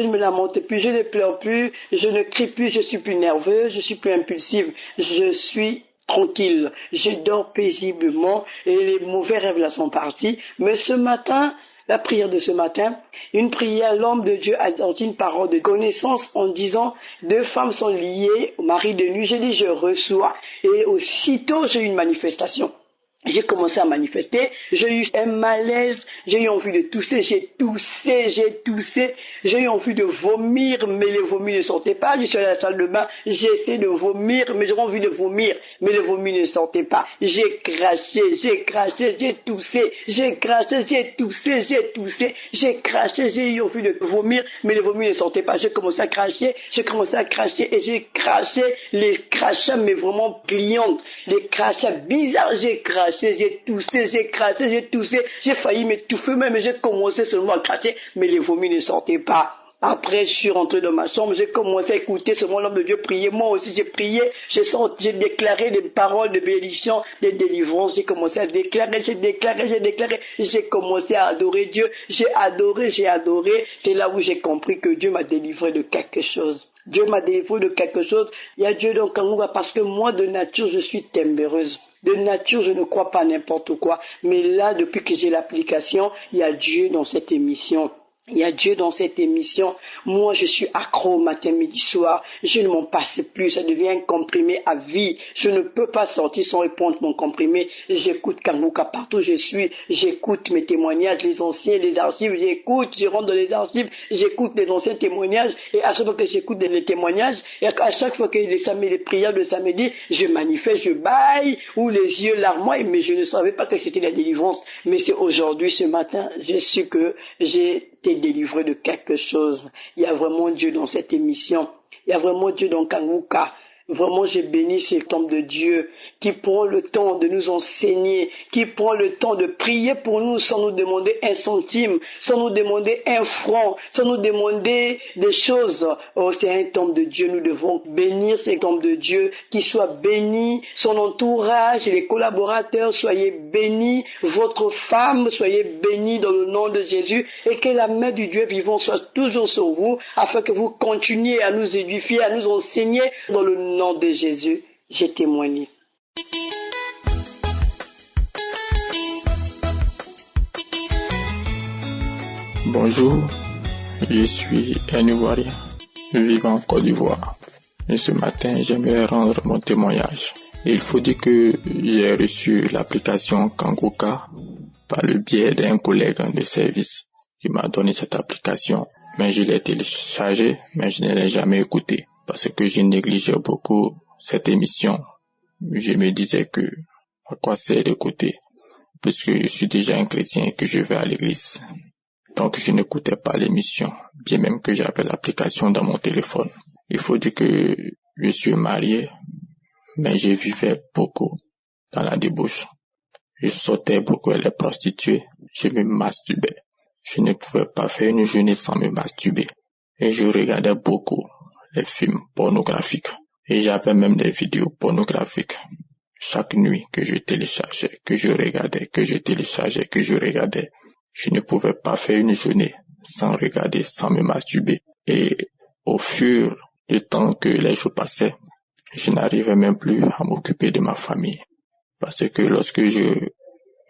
ne me lamente plus, je ne pleure plus, je ne crie plus, je suis plus nerveuse, je suis plus impulsive, je suis tranquille, je dors paisiblement et les mauvais rêves là sont partis. Mais ce matin, la prière de ce matin, une prière, l'homme de Dieu a sorti une parole de connaissance en disant 2 femmes sont liées au mari de nuit. J'ai dit je reçois et aussitôt j'ai eu une manifestation. J'ai commencé à manifester, j'ai eu un malaise, j'ai eu envie de tousser, j'ai eu envie de vomir, mais les vomis ne sortaient pas. Je suis allé à la salle de bain, j'ai essayé de vomir, mais j'avais envie de vomir, mais les vomis ne sortaient pas. J'ai craché, j'ai toussé, j'ai eu envie de vomir, mais les vomis ne sortaient pas. J'ai commencé à cracher, et j'ai craché, les crachats, mais vraiment pliants, les crachats bizarres, j'ai toussé, j'ai failli m'étouffer même, j'ai commencé seulement à cracher, mais les vomis ne sortaient pas. Après, je suis rentré dans ma chambre, j'ai commencé à écouter seulement l'homme de Dieu prier. Moi aussi, j'ai prié, j'ai déclaré des paroles de bénédiction, de délivrance. J'ai commencé à déclarer, j'ai commencé à adorer Dieu. J'ai adoré. C'est là où j'ai compris que Dieu m'a délivré de quelque chose. Il y a Dieu dans Kangoka parce que moi, de nature, je suis téméreuse. De nature, je ne crois pas n'importe quoi. Mais là, depuis que j'ai l'application, il y a Dieu dans cette émission. Il y a Dieu dans cette émission. Moi, je suis accro matin, midi, soir. Je ne m'en passe plus. Ça devient un comprimé à vie. Je ne peux pas sortir sans répondre mon comprimé. J'écoute Kanguka partout où je suis. J'écoute mes témoignages, les anciens, les archives. J'écoute, je rentre dans les archives. J'écoute les anciens témoignages. Et à chaque fois que j'écoute les témoignages, et à chaque fois que les prières de samedi, je manifeste, je baille, ou les yeux larmoient, mais je ne savais pas que c'était la délivrance. Mais c'est aujourd'hui, ce matin, je sais que j'ai été délivré de quelque chose. Il y a vraiment Dieu dans cette émission. Il y a vraiment Dieu dans Kanguka. Vraiment, j'ai béni cet homme de Dieu qui prend le temps de nous enseigner, qui prend le temps de prier pour nous sans nous demander un centime, sans nous demander un franc, sans nous demander des choses. Oh, c'est un homme de Dieu. Nous devons bénir cet homme de Dieu, qu'il soit béni, son entourage, les collaborateurs, soyez bénis, votre femme, soyez bénis dans le nom de Jésus, et que la main du Dieu vivant soit toujours sur vous, afin que vous continuiez à nous édifier, à nous enseigner dans le nom de Jésus. J'ai témoigné. Bonjour, je suis un Ivoirien vivant en Côte d'Ivoire. Et ce matin, j'aimerais rendre mon témoignage. Il faut dire que j'ai reçu l'application Kanguka par le biais d'un collègue de service qui m'a donné cette application. Mais je l'ai téléchargée, mais je ne l'ai jamais écoutée parce que je négligeais beaucoup cette émission. Je me disais que à quoi c'est d'écouter puisque je suis déjà un chrétien et que je vais à l'église. Donc je n'écoutais pas l'émission, bien même que j'avais l'application dans mon téléphone. Il faut dire que je suis marié, mais je vivais beaucoup dans la débauche. Je sortais beaucoup avec les prostituées, je me masturbais. Je ne pouvais pas faire une journée sans me masturber. Et je regardais beaucoup les films pornographiques. Et j'avais même des vidéos pornographiques. Chaque nuit que je téléchargeais, que je regardais, que je téléchargeais, que je regardais. Je ne pouvais pas faire une journée sans regarder, sans me masturber. Et au fur du temps que les jours passaient, je n'arrivais même plus à m'occuper de ma famille. Parce que lorsque je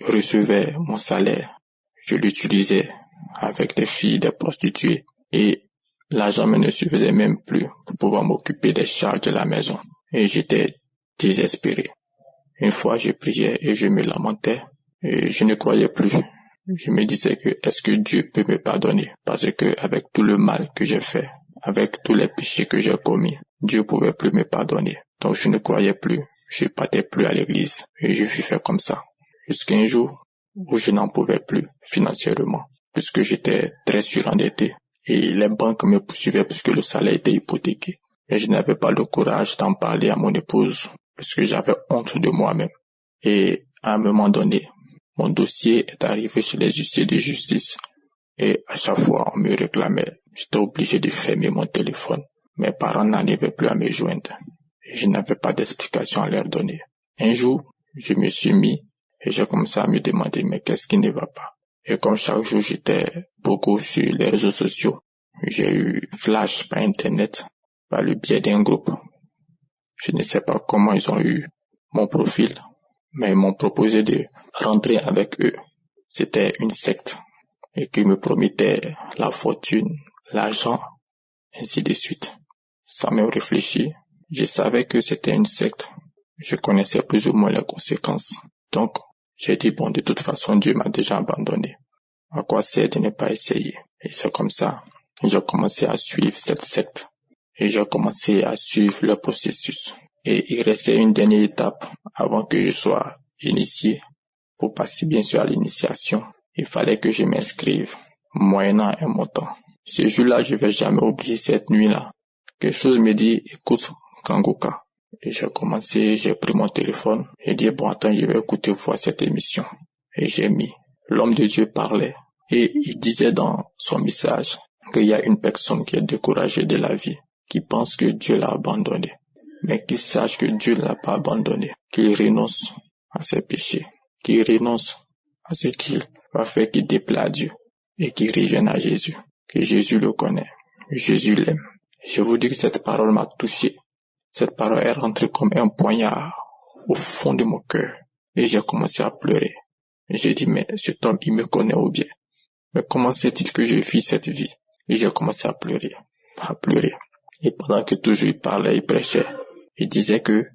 recevais mon salaire, je l'utilisais avec les filles des prostituées. Et l'argent ne suffisait même plus pour pouvoir m'occuper des charges de la maison. Et j'étais désespéré. Une fois, je priais et je me lamentais. Et je ne croyais plus. Je me disais que est-ce que Dieu peut me pardonner? Parce que avec tout le mal que j'ai fait, avec tous les péchés que j'ai commis, Dieu pouvait plus me pardonner. Donc je ne croyais plus. Je partais plus à l'église. Et je vivais comme ça. Jusqu'à un jour où je n'en pouvais plus financièrement. Puisque j'étais très surendetté. Et les banques me poursuivaient puisque le salaire était hypothéqué. Et je n'avais pas le courage d'en parler à mon épouse puisque j'avais honte de moi-même. Et à un moment donné, mon dossier est arrivé chez les huissiers de justice. Et à chaque fois, on me réclamait. J'étais obligé de fermer mon téléphone. Mes parents n'arrivaient plus à me joindre. Et je n'avais pas d'explication à leur donner. Un jour, je me suis mis et j'ai commencé à me demander mais qu'est-ce qui ne va pas? Et comme chaque jour, j'étais beaucoup sur les réseaux sociaux. J'ai eu flash par internet, par le biais d'un groupe. Je ne sais pas comment ils ont eu mon profil, mais ils m'ont proposé de rentrer avec eux. C'était une secte et qui me promettait la fortune, l'argent, ainsi de suite. Sans même réfléchir, je savais que c'était une secte. Je connaissais plus ou moins les conséquences. Donc, j'ai dit bon, de toute façon, Dieu m'a déjà abandonné. À quoi sert de ne pas essayer? Et c'est comme ça, j'ai commencé à suivre cette secte. Et j'ai commencé à suivre le processus. Et il restait une dernière étape avant que je sois initié. Pour passer bien sûr à l'initiation, il fallait que je m'inscrive, moyennant un montant. Ce jour-là, je vais jamais oublier cette nuit-là. Quelque chose me dit, écoute, Kanguka. Et j'ai pris mon téléphone et dit, bon, attends, je vais écouter voir cette émission. Et j'ai mis, l'homme de Dieu parlait. Et il disait dans son message qu'il y a une personne qui est découragée de la vie, qui pense que Dieu l'a abandonné. Mais qu'il sache que Dieu ne l'a pas abandonné, qu'il renonce à ses péchés, qu'il renonce à ce qu'il va faire qui déplaît à Dieu et qu'il revienne à Jésus, que Jésus le connaît, Jésus l'aime. Je vous dis que cette parole m'a touché. Cette parole est rentrée comme un poignard au fond de mon cœur et j'ai commencé à pleurer. Et j'ai dit, mais cet homme, il me connaît ou bien? Mais comment c'est-il que je vis cette vie? Et j'ai commencé à pleurer. Et pendant que toujours il parlait, il prêchait, il disait que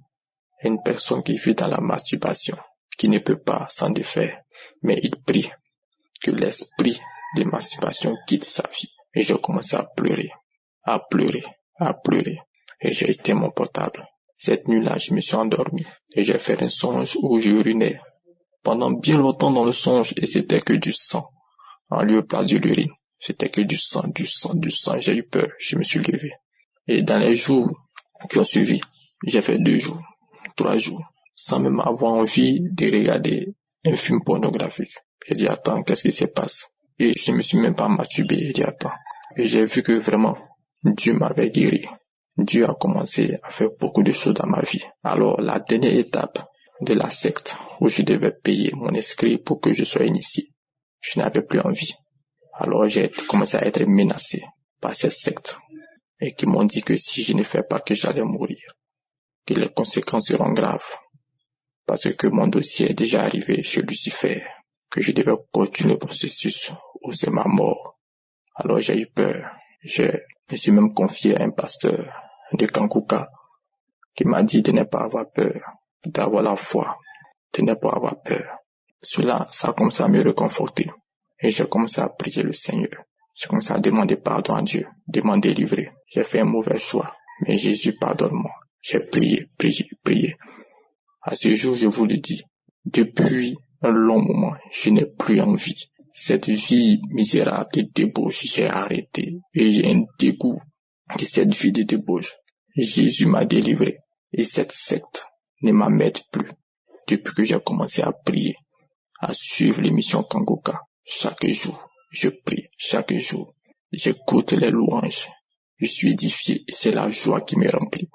une personne qui vit dans la masturbation, qui ne peut pas s'en défaire, mais il prie que l'esprit de masturbation quitte sa vie. Et j'ai commencé à pleurer. Et j'ai éteint mon portable. Cette nuit-là, je me suis endormi et j'ai fait un songe où je urinais pendant bien longtemps dans le songe et c'était que du sang en lieu et place de l'urine. C'était que du sang. J'ai eu peur, je me suis levé. Et dans les jours qui ont suivi, j'ai fait 2 jours, 3 jours, sans même avoir envie de regarder un film pornographique. J'ai dit, attends, qu'est-ce qui se passe? Et je me suis même pas masturbé. J'ai dit, attends. Et j'ai vu que vraiment, Dieu m'avait guéri. Dieu a commencé à faire beaucoup de choses dans ma vie. Alors, la dernière étape de la secte, où je devais payer mon inscrit pour que je sois initié, je n'avais plus envie. Alors, j'ai commencé à être menacé par cette secte. Et qui m'ont dit que si je ne fais pas, que j'allais mourir. Que les conséquences seront graves. Parce que mon dossier est déjà arrivé chez Lucifer. Que je devais continuer le processus ou c'est ma mort. Alors j'ai eu peur. Je me suis même confié à un pasteur de Kanguka qui m'a dit de ne pas avoir peur, d'avoir la foi, de ne pas avoir peur. Cela, ça a commencé à me réconforter. Et j'ai commencé à prier le Seigneur. J'ai commencé à demander pardon à Dieu, demander délivrer. J'ai fait un mauvais choix, mais Jésus pardonne-moi. J'ai prié. À ce jour, je vous le dis, depuis un long moment, je n'ai plus envie. Cette vie misérable de débauche, j'ai arrêté. Et j'ai un dégoût de cette vie de débauche. Jésus m'a délivré. Et cette secte ne m'emmène plus. Depuis que j'ai commencé à prier, à suivre l'émission Kanguka, chaque jour, je prie. Chaque jour, j'écoute les louanges. Je suis édifié et c'est la joie qui me remplit.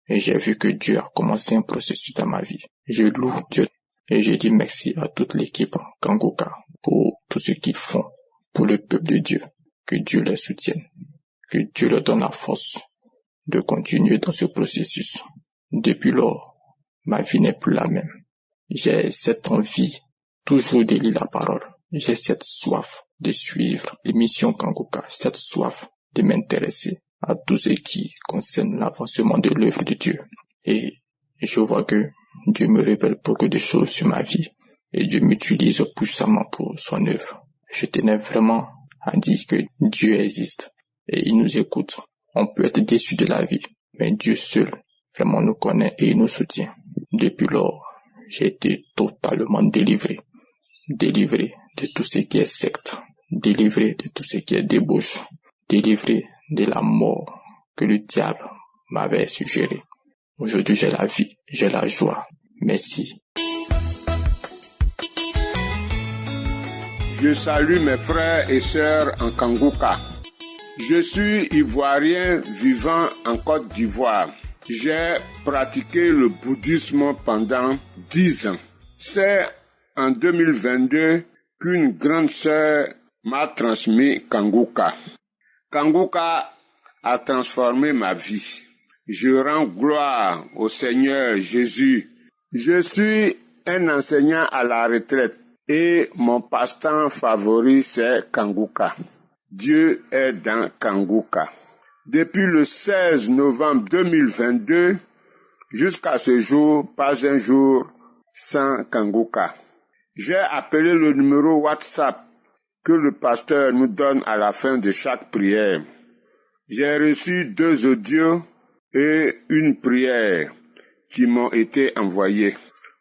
Et j'ai vu que Dieu a commencé un processus dans ma vie. Je loue Dieu. Et je dis merci à toute l'équipe Kanguka pour tout ce qu'ils font pour le peuple de Dieu. Que Dieu les soutienne. Que Dieu leur donne la force de continuer dans ce processus. Depuis lors, ma vie n'est plus la même. J'ai cette envie toujours de lire la parole. J'ai cette soif de suivre l'émission Kanguka, cette soif de m'intéresser à tout ce qui concerne l'avancement de l'œuvre de Dieu. Et je vois que Dieu me révèle beaucoup de choses sur ma vie et Dieu m'utilise puissamment pour son œuvre. Je tenais vraiment à dire que Dieu existe et il nous écoute. On peut être déçu de la vie, mais Dieu seul vraiment nous connaît et il nous soutient. Depuis lors, j'ai été totalement délivré de tout ce qui est secte, délivré de tout ce qui est débauche, délivré de la mort que le diable m'avait suggéré. Aujourd'hui, j'ai la vie, j'ai la joie. Merci. Je salue mes frères et sœurs en Kanguka. Je suis ivoirien vivant en Côte d'Ivoire. J'ai pratiqué le bouddhisme pendant 10 ans. C'est en 2022 qu'une grande sœur m'a transmis Kanguka. Kanguka a transformé ma vie. Je rends gloire au Seigneur Jésus. Je suis un enseignant à la retraite et mon passe-temps favori c'est Kanguka. Dieu est dans Kanguka. Depuis le 16 novembre 2022 jusqu'à ce jour, pas un jour sans Kanguka. J'ai appelé le numéro WhatsApp que le pasteur nous donne à la fin de chaque prière. J'ai reçu 2 audios et une prière qui m'ont été envoyés.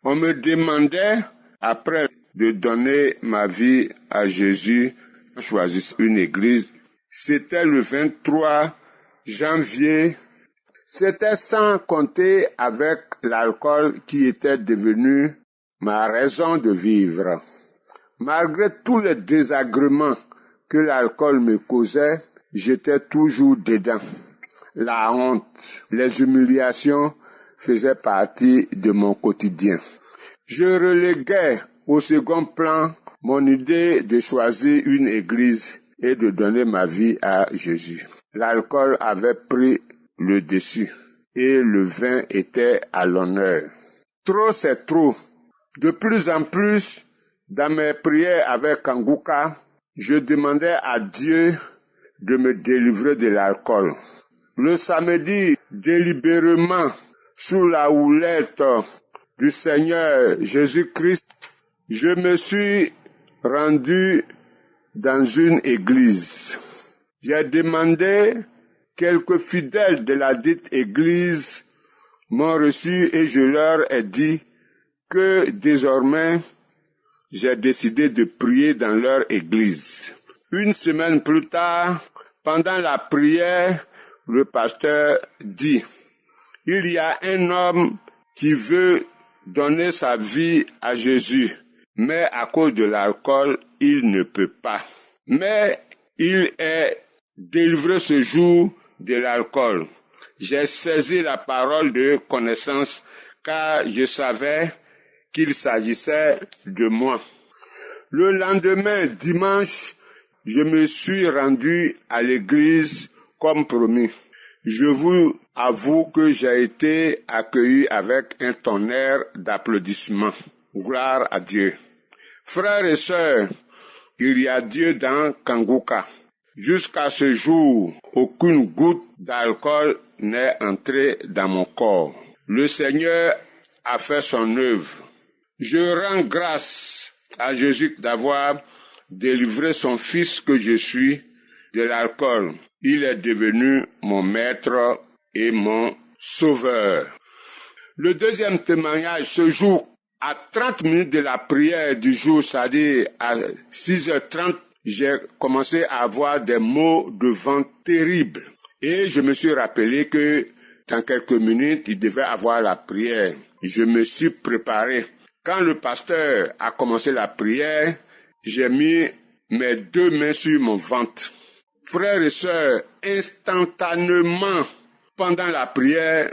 On me demandait, après de donner ma vie à Jésus, choisir une église. C'était le 23 janvier. C'était sans compter avec l'alcool qui était devenu ma raison de vivre. Malgré tous les désagréments que l'alcool me causait, j'étais toujours dedans. La honte, les humiliations faisaient partie de mon quotidien. Je reléguais au second plan mon idée de choisir une église et de donner ma vie à Jésus. L'alcool avait pris le dessus et le vin était à l'honneur. Trop c'est trop. De plus en plus, dans mes prières avec Kanguka, je demandais à Dieu de me délivrer de l'alcool. Le samedi, délibérément, sous la houlette du Seigneur Jésus-Christ, je me suis rendu dans une église. J'ai demandé, quelques fidèles de la dite église m'ont reçu et je leur ai dit que désormais, j'ai décidé de prier dans leur église. Une semaine plus tard, pendant la prière, le pasteur dit, il y a un homme qui veut donner sa vie à Jésus, mais à cause de l'alcool, il ne peut pas. Mais il est délivré ce jour de l'alcool. J'ai saisi la parole de connaissance car je savais qu'il s'agissait de moi. Le lendemain, dimanche, je me suis rendu à l'église comme promis. Je vous avoue que j'ai été accueilli avec un tonnerre d'applaudissements. Gloire à Dieu. Frères et sœurs, il y a Dieu dans Kanguka. Jusqu'à ce jour, aucune goutte d'alcool n'est entrée dans mon corps. Le Seigneur a fait son œuvre. Je rends grâce à Jésus d'avoir délivré son fils que je suis de l'alcool. Il est devenu mon maître et mon sauveur. Le deuxième témoignage se joue à 30 minutes de la prière du jour, c'est-à-dire à 6h30, j'ai commencé à avoir des maux de ventre terribles. Et je me suis rappelé que dans quelques minutes, il devait avoir la prière. Je me suis préparé. Quand le pasteur a commencé la prière, j'ai mis mes deux mains sur mon ventre. Frères et sœurs, instantanément, pendant la prière,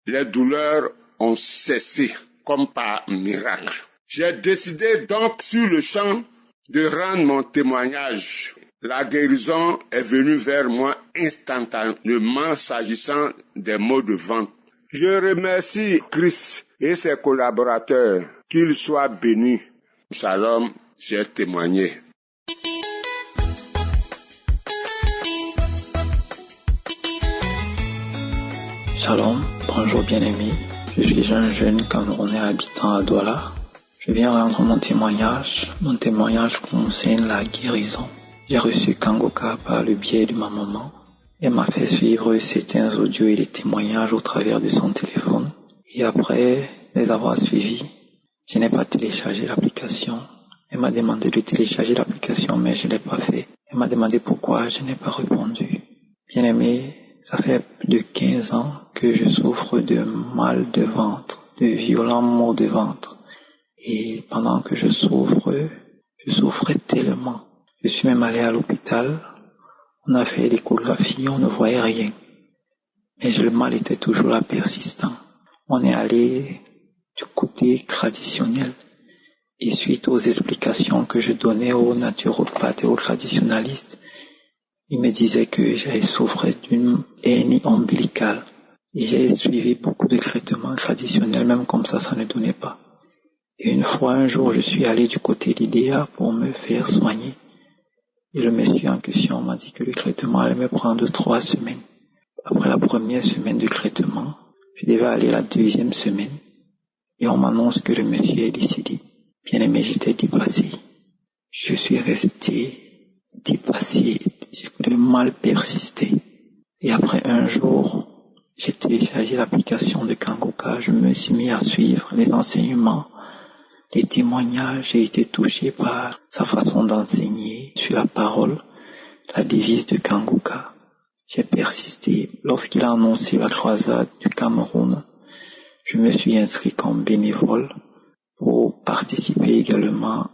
les douleurs ont cessé, comme par miracle. J'ai décidé donc sur le champ de rendre mon témoignage. La guérison est venue vers moi instantanément s'agissant des maux de ventre. Je remercie Christ et ses collaborateurs, qu'ils soient bénis. Shalom, j'ai témoigné. Shalom, bonjour bien-aimés. Je suis un jeune Camerounais habitant à Douala. Je viens rendre mon témoignage. Mon témoignage concerne la guérison. J'ai reçu Kanguka par le biais de ma maman. Elle m'a fait suivre certains audios et des témoignages au travers de son téléphone. Et après les avoir suivis, je n'ai pas téléchargé l'application. Elle m'a demandé de télécharger l'application, mais je ne l'ai pas fait. Elle m'a demandé pourquoi je n'ai pas répondu. Bien-aimé, ça fait plus de 15 ans que je souffre de mal de ventre, de violents maux de ventre. Et pendant que je souffrais tellement. Je suis même allé à l'hôpital. On a fait l'échographie, on ne voyait rien. Mais le mal était toujours là, persistant. On est allé du côté traditionnel. Et suite aux explications que je donnais aux naturopathes et aux traditionnalistes, ils me disaient que j'avais souffert d'une hernie ombilicale. Et j'ai suivi beaucoup de traitements traditionnels, même comme ça ne donnait pas. Et une fois, un jour, je suis allé du côté d'IDEA pour me faire soigner. Et le monsieur en question m'a dit que le traitement allait me prendre 3 semaines. Après la première semaine de traitement, je devais aller la deuxième semaine. Et on m'annonce que le monsieur est décédé. Bien aimé, j'étais dépassé. Je suis resté dépassé. Le mal persistait. Et après un jour, j'ai téléchargé l'application de Kanguka. Je me suis mis à suivre les enseignements, les témoignages. J'ai été touché par sa façon d'enseigner sur la parole, la devise de Kanguka. J'ai persisté. Lorsqu'il a annoncé la croisade du Cameroun, je me suis inscrit comme bénévole pour participer également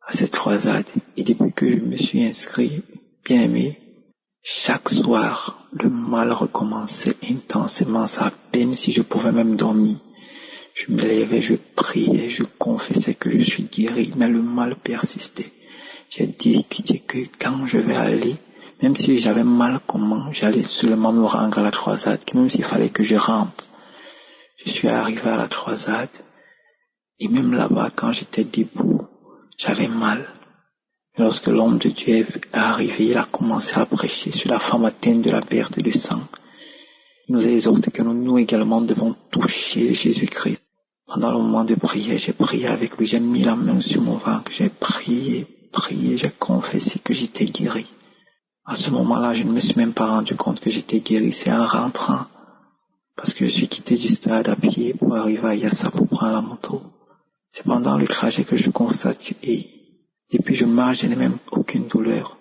à cette croisade. Et depuis que je me suis inscrit, bien aimé, chaque soir, le mal recommençait intensément. À peine si je pouvais même dormir. Je me levais, je priais, je confessais que je suis guéri, mais le mal persistait. J'ai dit que quand je vais aller, même si j'avais mal comment, j'allais seulement me rendre à la croisade, même s'il fallait que je rampe. Je suis arrivé à la croisade, et même là-bas, quand j'étais debout, j'avais mal. Et lorsque l'homme de Dieu est arrivé, il a commencé à prêcher sur la femme atteinte de la perte de sang. Il nous a exhorté que nous également devons toucher Jésus-Christ. Pendant le moment de prière, j'ai prié avec lui, j'ai mis la main sur mon ventre, j'ai prié, j'ai confessé que j'étais guéri. À ce moment-là, je ne me suis même pas rendu compte que j'étais guéri. C'est en rentrant, parce que je suis quitté du stade à pied pour arriver à Yassa pour prendre la moto. C'est pendant le trajet que je constate que, depuis je marche, je n'ai même aucune douleur.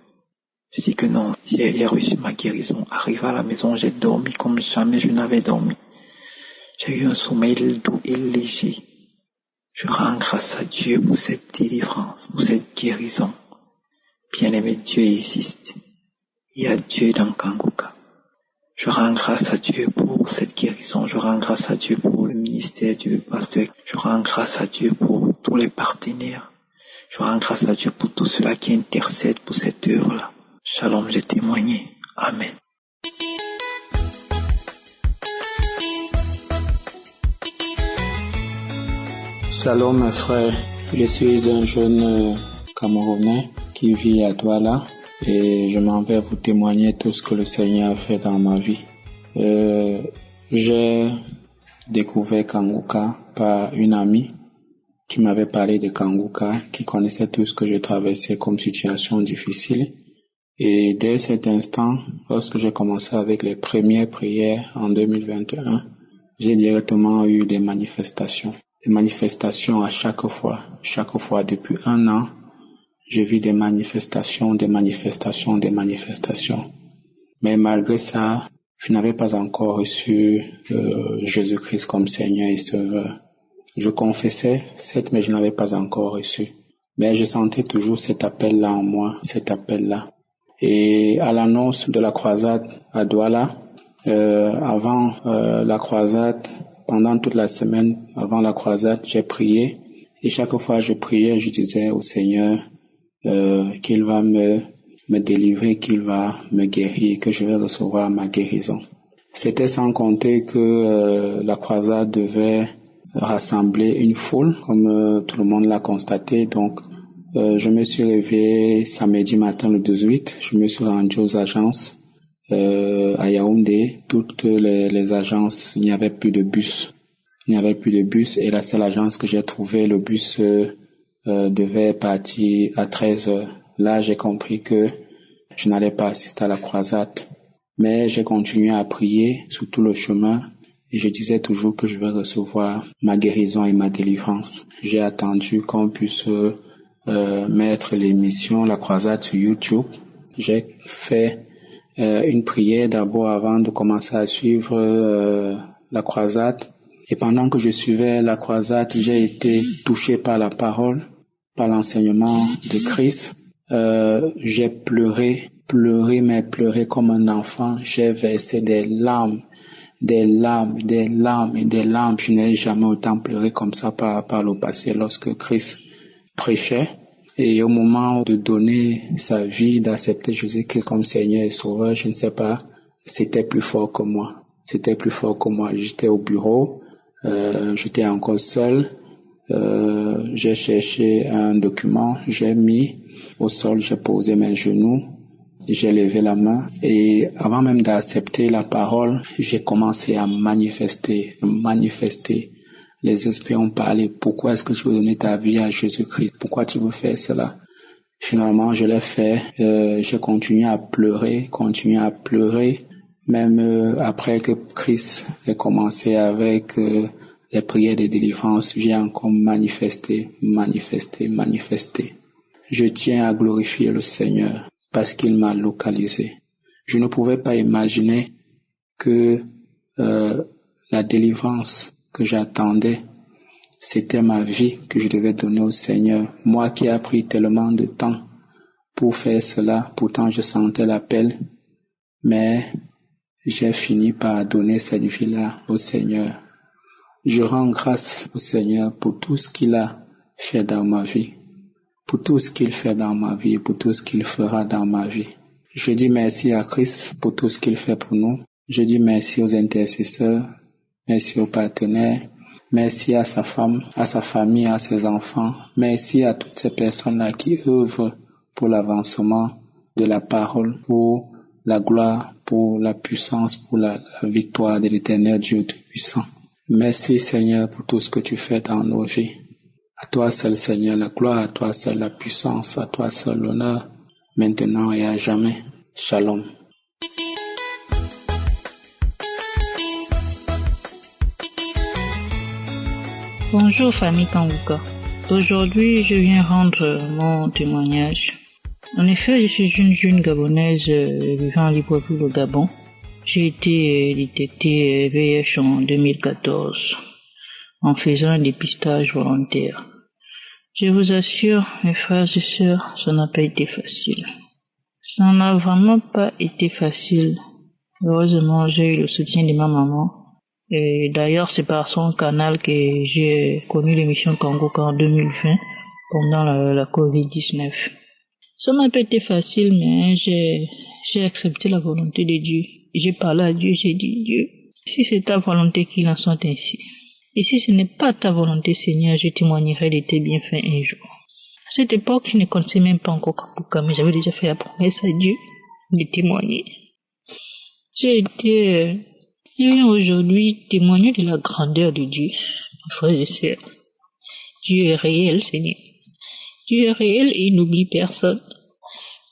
Je dis que non, j'ai reçu ma guérison. Arrivé à la maison, j'ai dormi comme jamais je n'avais dormi. J'ai eu un sommeil doux et léger. Je rends grâce à Dieu pour cette délivrance, pour cette guérison. Bien-aimé, Dieu existe. Il y a Dieu dans Kanguka. Je rends grâce à Dieu pour cette guérison. Je rends grâce à Dieu pour le ministère du pasteur. Je rends grâce à Dieu pour tous les partenaires. Je rends grâce à Dieu pour tout cela qui intercède pour cette œuvre-là. Shalom, j'ai témoigné. Amen. Shalom mes frères, je suis un jeune Camerounais qui vit à Douala et je m'en vais vous témoigner tout ce que le Seigneur a fait dans ma vie. J'ai découvert Kanguka par une amie qui m'avait parlé de Kanguka, qui connaissait tout ce que je traversais comme situation difficile. Et dès cet instant, lorsque j'ai commencé avec les premières prières en 2021, j'ai directement eu des manifestations. Des manifestations à chaque fois depuis un an, je vis des manifestations. Mais malgré ça, je n'avais pas encore reçu Jésus-Christ comme Seigneur et Sauveur. Je confessais, certes, mais je n'avais pas encore reçu. Mais je sentais toujours cet appel-là en moi, cet appel-là. Et à l'annonce de la croisade à Douala, avant la croisade, pendant toute la semaine avant la croisade, j'ai prié. Et chaque fois que je priais, je disais au Seigneur qu'il va me délivrer, qu'il va me guérir, que je vais recevoir ma guérison. C'était sans compter que la croisade devait rassembler une foule, comme tout le monde l'a constaté. Donc, je me suis réveillé samedi matin le 18. Je me suis rendu aux agences à Yaoundé. Toutes les agences, il n'y avait plus de bus. Et la seule agence que j'ai trouvée, le bus devait partir à 13h. Là, j'ai compris que je n'allais pas assister à la croisade. Mais j'ai continué à prier sur tout le chemin et je disais toujours que je vais recevoir ma guérison et ma délivrance. J'ai attendu qu'on puisse mettre l'émission La Croisade sur YouTube. J'ai fait une prière d'abord avant de commencer à suivre la croisade. Et pendant que je suivais la croisade, j'ai été touché par la parole, par l'enseignement de Christ. J'ai pleuré comme un enfant. J'ai versé des larmes. Je n'ai jamais autant pleuré comme ça par le passé lorsque Christ prêchait. Et au moment de donner sa vie, d'accepter Jésus-Christ comme Seigneur et Sauveur, je ne sais pas, c'était plus fort que moi. J'étais au bureau, j'étais encore seul. J'ai cherché un document, j'ai mis au sol, j'ai posé mes genoux, j'ai levé la main et avant même d'accepter la parole, j'ai commencé à manifester. Les esprits ont parlé. Pourquoi est-ce que tu veux donner ta vie à Jésus-Christ? Pourquoi tu veux faire cela? Finalement, je l'ai fait. J'ai continué à pleurer. Même après que Christ ait commencé avec les prières de délivrance, j'ai encore manifesté. Je tiens à glorifier le Seigneur parce qu'il m'a localisé. Je ne pouvais pas imaginer que la délivrance que j'attendais, c'était ma vie que je devais donner au Seigneur. Moi qui ai pris tellement de temps pour faire cela, pourtant je sentais l'appel, mais j'ai fini par donner cette vie-là au Seigneur. Je rends grâce au Seigneur pour tout ce qu'il a fait dans ma vie, pour tout ce qu'il fait dans ma vie et pour tout ce qu'il fera dans ma vie. Je dis merci à Christ pour tout ce qu'il fait pour nous. Je dis merci aux intercesseurs, merci aux partenaires, merci à sa femme, à sa famille, à ses enfants. Merci à toutes ces personnes-là qui œuvrent pour l'avancement de la parole, pour la gloire, pour la puissance, pour la victoire de l'Éternel Dieu Tout-Puissant. Merci Seigneur pour tout ce que tu fais dans nos vies. À toi seul Seigneur la gloire, à toi seul la puissance, à toi seul l'honneur, maintenant et à jamais. Shalom. Bonjour famille Kanguka. Aujourd'hui, je viens rendre mon témoignage. En effet, je suis une jeune Gabonaise vivant à Libreville au Gabon. J'ai été détectée VIH en 2014 en faisant un dépistage volontaire. Je vous assure, mes frères et sœurs, ça n'a pas été facile. Ça n'a vraiment pas été facile. Heureusement, j'ai eu le soutien de ma maman. Et d'ailleurs, c'est par son canal que j'ai connu l'émission Kanguka en 2020 pendant la Covid-19. Ça n'a pas été facile, mais j'ai accepté la volonté de Dieu. J'ai parlé à Dieu, j'ai dit, Dieu, si c'est ta volonté qu'il en soit ainsi. Et si ce n'est pas ta volonté, Seigneur, je témoignerai de tes bienfaits un jour. À cette époque, je ne connaissais même pas encore Kanguka, mais j'avais déjà fait la promesse à Dieu de témoigner. Je viens aujourd'hui témoigner de la grandeur de Dieu, mes frères et sœurs. Dieu est réel, Seigneur. Dieu est réel et il n'oublie personne.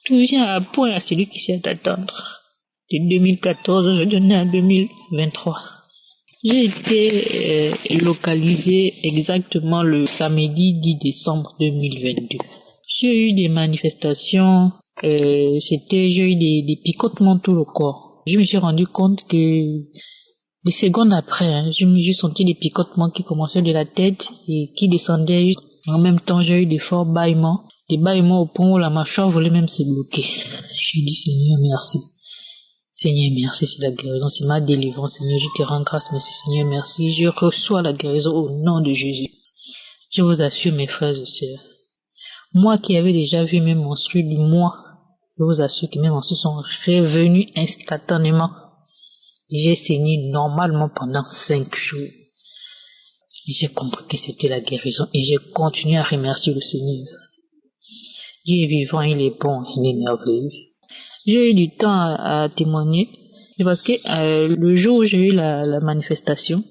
Tout vient à point à celui qui sait attendre. De 2014, je donnais en 2023. J'ai été localisé exactement le samedi 10 décembre 2022. J'ai eu des manifestations, j'ai eu des picotements tout le corps. Je me suis rendu compte que des secondes après, j'ai senti des picotements qui commençaient de la tête et qui descendaient. En même temps, j'ai eu des forts bâillements, des bâillements au point où la mâchoire voulait même se bloquer. J'ai dit, Seigneur, merci. Seigneur, merci, c'est la guérison, c'est ma délivrance. Seigneur, je te rends grâce, merci, Seigneur, merci. Je reçois la guérison au nom de Jésus. Je vous assure, mes frères et sœurs, moi qui avais déjà vu mes menstrues du mois, je vous assure que mes menstrues sont revenues instantanément. J'ai saigné normalement pendant 5 jours. J'ai compris que c'était la guérison et j'ai continué à remercier le Seigneur. Dieu est vivant, il est bon, il est merveilleux. J'ai eu du temps à témoigner parce que le jour où j'ai eu la manifestation,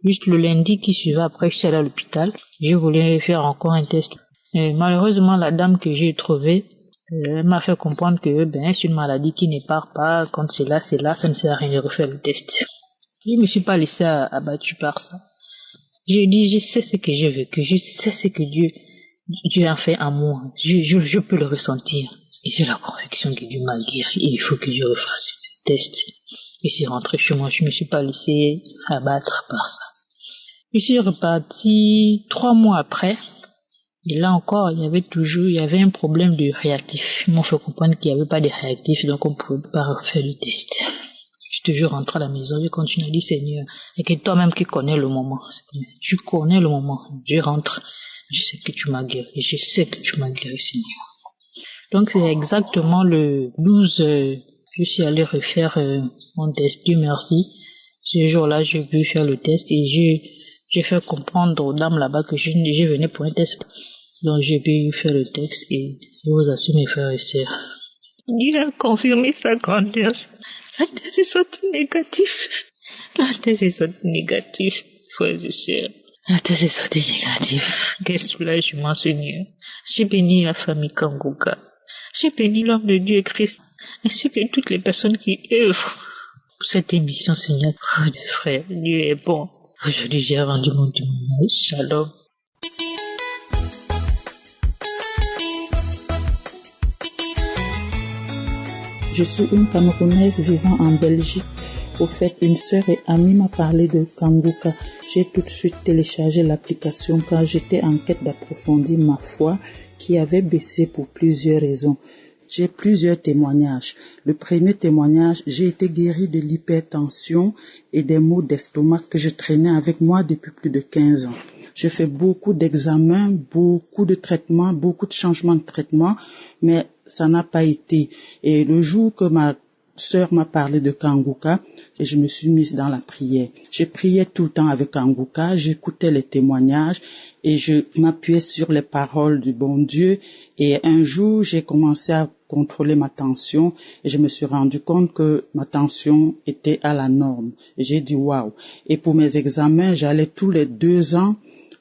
juste le lundi qui suivait après, je suis allé à l'hôpital. Je voulais faire encore un test. Et malheureusement, la dame que j'ai trouvée m'a fait comprendre que c'est une maladie qui ne part pas. Quand c'est là, ça ne sert à rien de refaire le test. Je ne me suis pas laissé abattu par ça. J'ai dit, je sais ce que j'ai vécu, je sais ce que Dieu a fait en moi. Je peux le ressentir. Et j'ai la conviction que Dieu m'a guéri et il faut que je refasse ce test. Je suis rentré chez moi, je ne me suis pas laissé abattre par ça. Je suis reparti 3 mois après. Et là encore, il y avait un problème de réactif. Ils m'ont fait comprendre qu'il n'y avait pas de réactif, donc on ne pouvait pas refaire le test. Je suis toujours rentré à la maison, je continue à dire, Seigneur, et que toi-même qui connais le moment, tu connais le moment. Je rentre, je sais que tu m'as guéri, je sais que tu m'as guéri, Seigneur. Donc c'est exactement le 12, je suis allé refaire mon test, Dieu merci. Ce jour-là, j'ai pu faire le test et j'ai fait comprendre aux dames là-bas que je venais pour un test. Donc j'ai pu faire le test et je vous assure, mes frères et sœurs, Dieu a confirmé sa grandeur. La test est sortie négatif. La test est sortie négatif, frères et sœurs. La test est sortie négatif. Quel soulagement, Seigneur. J'ai béni la famille Kanguka. J'ai béni l'homme de Dieu Christ, ainsi que toutes les personnes qui œuvrent pour cette émission, Seigneur. Oh, mes frères, Dieu est bon. Aujourd'hui, j'ai rendu mon témoignage. Shalom. Je suis une Camerounaise vivant en Belgique. Au fait, une sœur et amie m'a parlé de Kanguka. J'ai tout de suite téléchargé l'application car j'étais en quête d'approfondir ma foi qui avait baissé pour plusieurs raisons. J'ai plusieurs témoignages. Le premier témoignage, j'ai été guérie de l'hypertension et des maux d'estomac que je traînais avec moi depuis plus de 15 ans. Je fais beaucoup d'examens, beaucoup de traitements, beaucoup de changements de traitement, mais ça n'a pas été. Et le jour que ma sœur m'a parlé de Kanguka et je me suis mise dans la prière. Je priais tout le temps avec Kanguka, j'écoutais les témoignages et je m'appuyais sur les paroles du bon Dieu. Et un jour, j'ai commencé à contrôler ma tension et je me suis rendu compte que ma tension était à la norme. Et j'ai dit waouh. Et pour mes examens, j'allais tous les 2 ans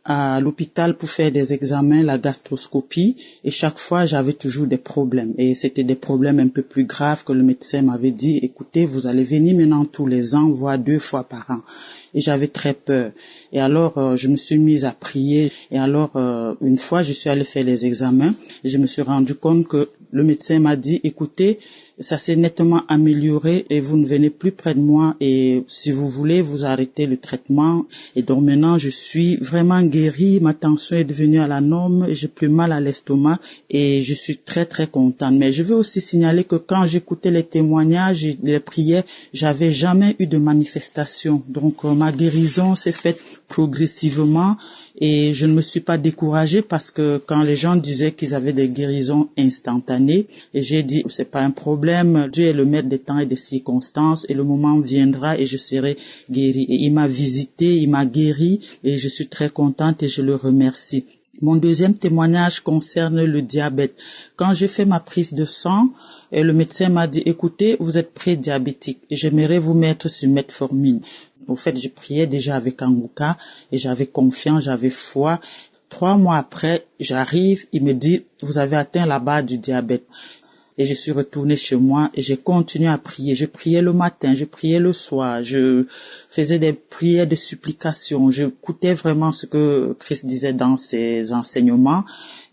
à l'hôpital pour faire des examens, la gastroscopie, et chaque fois j'avais toujours des problèmes, et c'était des problèmes un peu plus graves que le médecin m'avait dit, écoutez, vous allez venir maintenant tous les ans, voire 2 fois par an. Et j'avais très peur. Et alors, je me suis mise à prier. Et alors, une fois, je suis allée faire les examens et je me suis rendu compte que le médecin m'a dit, écoutez, ça s'est nettement amélioré et vous ne venez plus près de moi et si vous voulez, vous arrêtez le traitement. Et donc maintenant, je suis vraiment guérie, ma tension est devenue à la norme, j'ai plus mal à l'estomac et je suis très très contente. Mais je veux aussi signaler que quand j'écoutais les témoignages et les prières, j'avais jamais eu de manifestation. Donc ma guérison s'est faite progressivement et je ne me suis pas découragée parce que quand les gens disaient qu'ils avaient des guérisons instantanées, et j'ai dit c'est pas un problème, Dieu est le maître des temps et des circonstances et le moment viendra et je serai guérie. Et il m'a visité, il m'a guéri et je suis très contente et je le remercie. Mon deuxième témoignage concerne le diabète. Quand j'ai fait ma prise de sang, le médecin m'a dit, écoutez, vous êtes prédiabétique et j'aimerais vous mettre sur metformine. Au fait, je priais déjà avec Kanguka et j'avais confiance, j'avais foi. 3 mois après, j'arrive, il me dit, vous avez atteint la barre du diabète. Et je suis retournée chez moi et j'ai continué à prier. Je priais le matin, je priais le soir, je faisais des prières de supplication. J'écoutais vraiment ce que Christ disait dans ses enseignements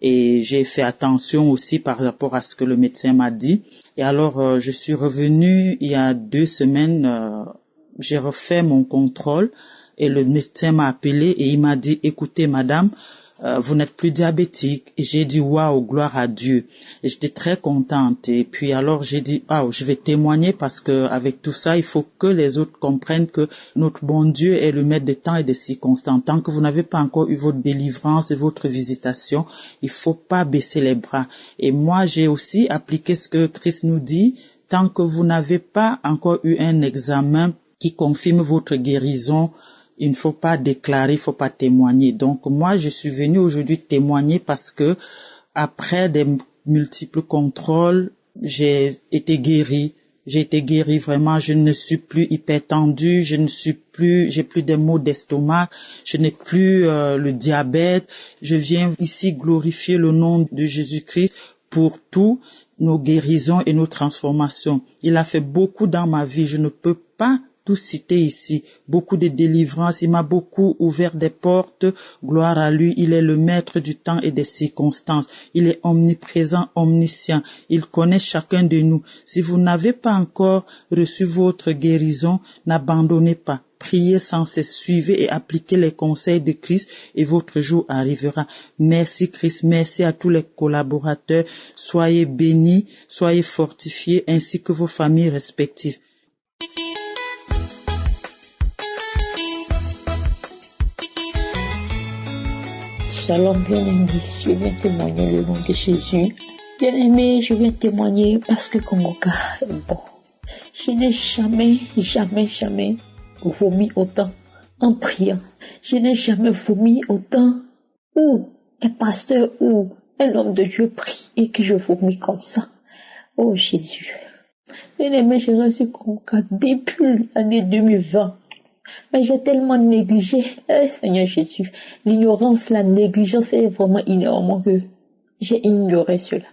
et j'ai fait attention aussi par rapport à ce que le médecin m'a dit. Et alors, je suis revenue il y a 2 semaines, j'ai refait mon contrôle et le médecin m'a appelé et il m'a dit, écoutez madame, vous n'êtes plus diabétique. Et j'ai dit waouh, gloire à Dieu. Et j'étais très contente. Et puis alors j'ai dit waouh, je vais témoigner parce que avec tout ça, il faut que les autres comprennent que notre bon Dieu est le maître des temps et des circonstances. Tant que vous n'avez pas encore eu votre délivrance et votre visitation, il faut pas baisser les bras. Et moi, j'ai aussi appliqué ce que Christ nous dit. Tant que vous n'avez pas encore eu un examen qui confirme votre guérison, il ne faut pas déclarer, il ne faut pas témoigner. Donc moi, je suis venue aujourd'hui témoigner parce que après des multiples contrôles, j'ai été guérie. J'ai été guérie vraiment, je ne suis plus hypertendue, j'ai plus des maux d'estomac, je n'ai plus le diabète. Je viens ici glorifier le nom de Jésus-Christ pour tout nos guérisons et nos transformations. Il a fait beaucoup dans ma vie, je ne peux pas tout citer ici, beaucoup de délivrance, il m'a beaucoup ouvert des portes, gloire à lui, il est le maître du temps et des circonstances, il est omniprésent, omniscient, il connaît chacun de nous. Si vous n'avez pas encore reçu votre guérison, n'abandonnez pas, priez sans cesse, suivez et appliquez les conseils de Christ et votre jour arrivera. Merci Christ, merci à tous les collaborateurs, soyez bénis, soyez fortifiés ainsi que vos familles respectives. Shalom bien-aimé, je viens témoigner le nom de Jésus. Bien-aimé, je viens témoigner parce que Kanguka est bon. Je n'ai jamais vomi autant en priant. Je n'ai jamais vomi autant où un pasteur ou un homme de Dieu prie et que je vomis comme ça. Oh Jésus. Bien-aimé, j'ai reçu Kanguka depuis l'année 2020. Mais j'ai tellement négligé, Seigneur Jésus, l'ignorance, la négligence est vraiment énorme que j'ai ignoré cela.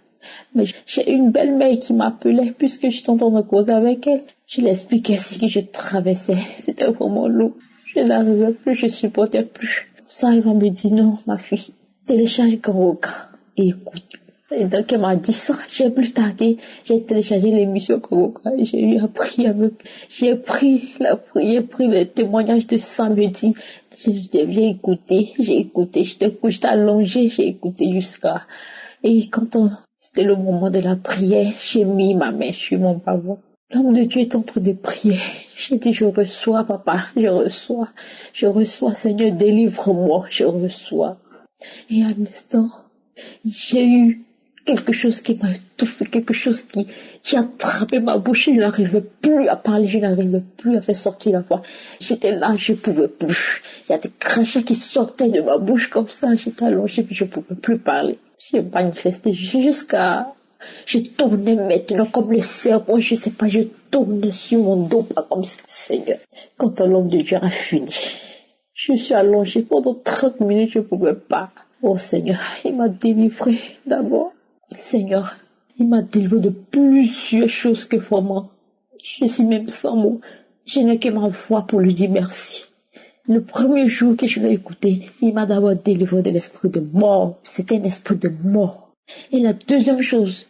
Mais j'ai une belle-mère qui m'appelait puisque je t'entends me causer avec elle. Je l'expliquais ce que je traversais, c'était vraiment lourd. Je n'arrivais plus, je supportais plus. Ça, il va me dire non, ma fille, télécharge Kanguka et écoute. Et donc, elle m'a dit ça, j'ai plus tardé, j'ai téléchargé l'émission Kanguka, j'ai appris j'ai pris le témoignage de samedi, j'ai bien écouté, j'étais allongée, j'ai écouté jusqu'à, et quand c'était le moment de la prière, j'ai mis ma main sur mon bavon. L'homme de Dieu est en train de prier. J'ai dit, je reçois, papa, je reçois, Seigneur, délivre-moi, je reçois. Et à l'instant, j'ai eu quelque chose qui m'a étouffé, quelque chose qui a attrapé ma bouche. Je n'arrivais plus à parler, je n'arrivais plus à faire sortir la voix. J'étais là, je ne pouvais plus. Il y a des crachats qui sortaient de ma bouche comme ça. J'étais allongée, puis je ne pouvais plus parler. J'ai manifesté jusqu'à... Je tournais maintenant comme le serpent, je ne sais pas, je tournais sur mon dos, pas comme ça, Seigneur. Quand l'homme de Dieu a fini, je suis allongée pendant 30 minutes, je ne pouvais pas. Oh Seigneur, il m'a délivré d'abord. Seigneur, il m'a délivré de plusieurs choses que vraiment, je suis même sans mots. Je n'ai que ma voix pour lui dire merci. Le premier jour que je l'ai écouté, il m'a d'abord délivré de l'esprit de mort. C'était un esprit de mort. Et la deuxième chose,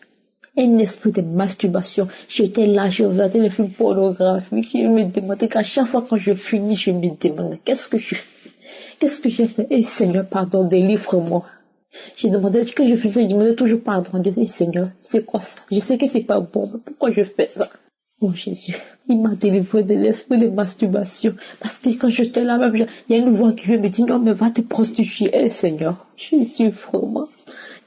un esprit de masturbation. J'étais là, je regardais les films pornographiques. Je me demandais qu'à chaque fois quand je finis, je me demandais qu'est-ce que je fais? Qu'est-ce que j'ai fait? Et Seigneur, pardon, délivre-moi. J'ai demandé que je faisais, je demandais toujours pardon. Je disais, Seigneur, c'est quoi ça? Je sais que c'est pas bon, mais pourquoi je fais ça? Oh Jésus, il m'a délivré de l'esprit de masturbation. Parce que quand j'étais là même, il y a une voix qui me dit, non, mais va te prostituer. Eh Seigneur, Jésus, vraiment,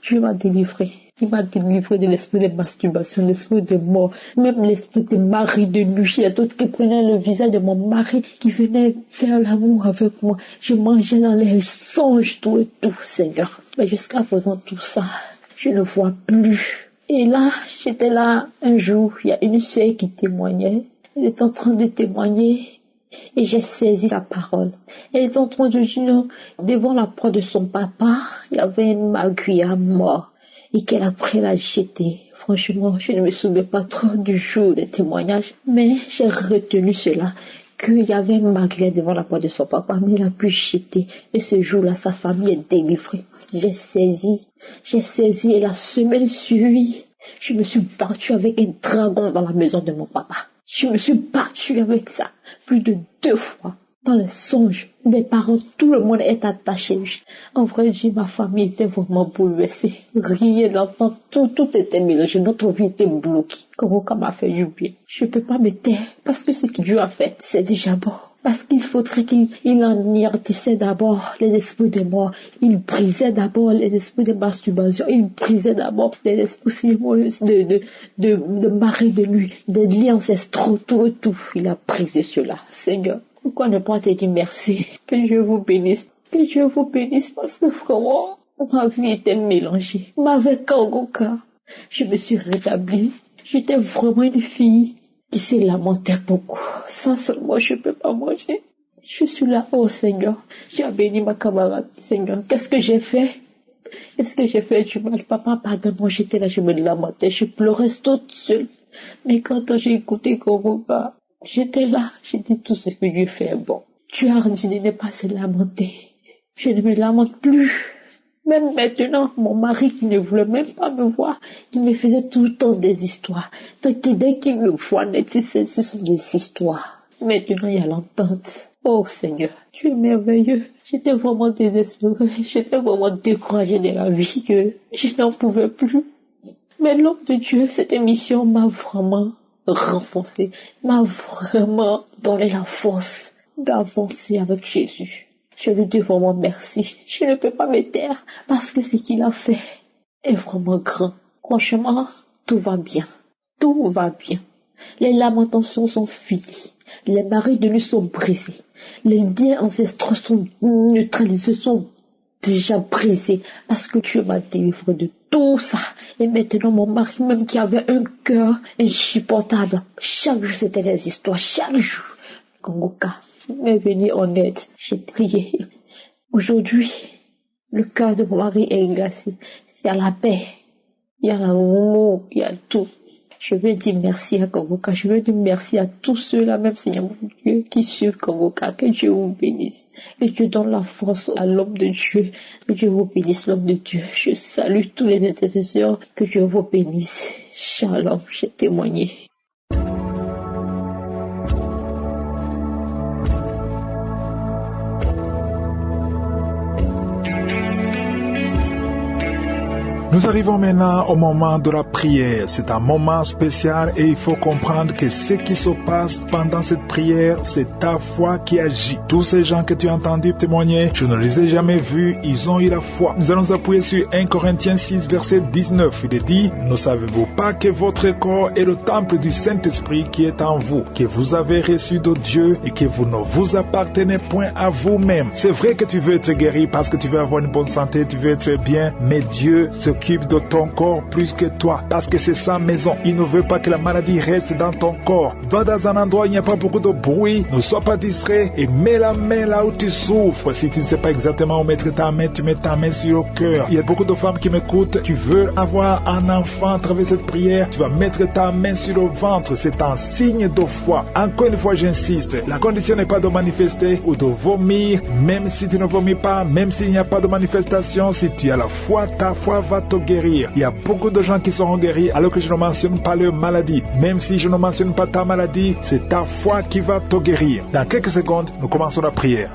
Dieu m'a délivré. Il m'a délivré de l'esprit de masturbation, l'esprit de mort, même l'esprit de mari de nuit. Il y a d'autres qui prenaient le visage de mon mari, qui venaient faire l'amour avec moi. Je mangeais dans les songes, tout et tout, Seigneur. Mais jusqu'à présent, tout ça, je ne vois plus. Et là, j'étais là un jour, il y a une sœur qui témoignait. Elle était en train de témoigner et j'ai saisi sa parole. Elle était en train de dire, devant la porte de son papa, il y avait une maguire morte. Et qu'elle après l'a jeté. Franchement, je ne me souviens pas trop du jour des témoignages, mais j'ai retenu cela, qu'il y avait un maguire devant la porte de son papa, mais il a pu jeter. Et ce jour-là, sa famille est délivrée. J'ai saisi, et la semaine suivie, je me suis battue avec un dragon dans la maison de mon papa. Je me suis battue avec ça, plus de 2 fois. Dans les songes, mes parents, tout le monde est attaché. En vrai, ma famille était vraiment bouleversée. Rien d'entendre, tout était mélangé. Notre vie était bloquée. Comment m'a fait du bien. Je peux pas me taire parce que ce que Dieu a fait, c'est déjà bon. Parce qu'il faudrait qu'il anéantissait d'abord les esprits de mort. Il brisait d'abord les esprits de masturbation. Il brisait d'abord les esprits de mari de lui, des liens ancestraux, tout. Il a brisé cela. Seigneur, pourquoi ne pas te dire merci? Que Dieu vous bénisse. Que Dieu vous bénisse parce que vraiment, ma vie était mélangée. Avec Kanguka, je me suis rétablie. J'étais vraiment une fille qui s'est lamentée beaucoup. Ça seulement, je peux pas manger. Je suis là, oh Seigneur. J'ai béni ma camarade, Seigneur. Qu'est-ce que j'ai fait? Est-ce que j'ai fait du mal? Papa, pardonne-moi, j'étais là, je me lamentais. Je pleurais toute seule. Mais quand j'ai écouté Kanguka, j'étais là, j'ai dit tout ce que Dieu fait est bon. Dieu a dit de ne pas se lamenter. Je ne me lamente plus. Même maintenant, mon mari qui ne voulait même pas me voir, il me faisait tout le temps des histoires. Donc dès qu'il me voit, ce sont des histoires. Maintenant, il y a l'entente. Oh Seigneur, tu es merveilleux. J'étais vraiment désespérée. J'étais vraiment découragée de la vie que je n'en pouvais plus. Mais l'homme de Dieu, cette émission m'a vraiment renforcé, m'a vraiment donné la force d'avancer avec Jésus. Je lui dis vraiment merci. Je ne peux pas me taire parce que ce qu'il a fait est vraiment grand. Franchement, tout va bien. Tout va bien. Les lamentations sont finies. Les maris de lui sont brisés. Les liens ancestraux sont neutralisés, sont déjà brisés parce que Dieu m'a délivré de tout ça. Et maintenant, mon mari même qui avait un cœur insupportable, chaque jour c'était des histoires, chaque jour. Kanguka m'est venu en aide. J'ai prié. Aujourd'hui, le cœur de mon mari est glacé. Il y a la paix, il y a l'amour, il y a tout. Je veux dire merci à Kanguka. Je veux dire merci à tous ceux-là, même Seigneur mon Dieu, qui suivent Kanguka. Que Dieu vous bénisse. Que Dieu donne la force à l'homme de Dieu. Que Dieu vous bénisse, l'homme de Dieu. Je salue tous les intercesseurs. Que Dieu vous bénisse. Shalom, j'ai témoigné. Nous arrivons maintenant au moment de la prière. C'est un moment spécial et il faut comprendre que ce qui se passe pendant cette prière, c'est ta foi qui agit. Tous ces gens que tu as entendus témoigner, je ne les ai jamais vus, ils ont eu la foi. Nous allons appuyer sur 1 Corinthiens 6, verset 19. Il est dit, ne savez-vous pas que votre corps est le temple du Saint-Esprit qui est en vous, que vous avez reçu de Dieu et que vous ne vous appartenez point à vous-même. C'est vrai que tu veux être guéri parce que tu veux avoir une bonne santé, tu veux être bien, mais Dieu s'occupe de ton corps plus que toi, parce que c'est sa maison. Il ne veut pas que la maladie reste dans ton corps. Va dans un endroit où il n'y a pas beaucoup de bruit, ne sois pas distrait et mets la main là où tu souffres. Si tu ne sais pas exactement où mettre ta main, tu mets ta main sur le cœur. Il y a beaucoup de femmes qui m'écoutent, qui veulent avoir un enfant à travers cette prière. Tu vas mettre ta main sur le ventre, c'est un signe de foi. Encore une fois, j'insiste, la condition n'est pas de manifester ou de vomir, même si tu ne vomis pas, même s'il n'y a pas de manifestation, si tu as la foi, ta foi va te guérir. Il y a beaucoup de gens qui seront guéris alors que je ne mentionne pas leur maladie. Même si je ne mentionne pas ta maladie, c'est ta foi qui va te guérir. Dans quelques secondes, nous commençons la prière.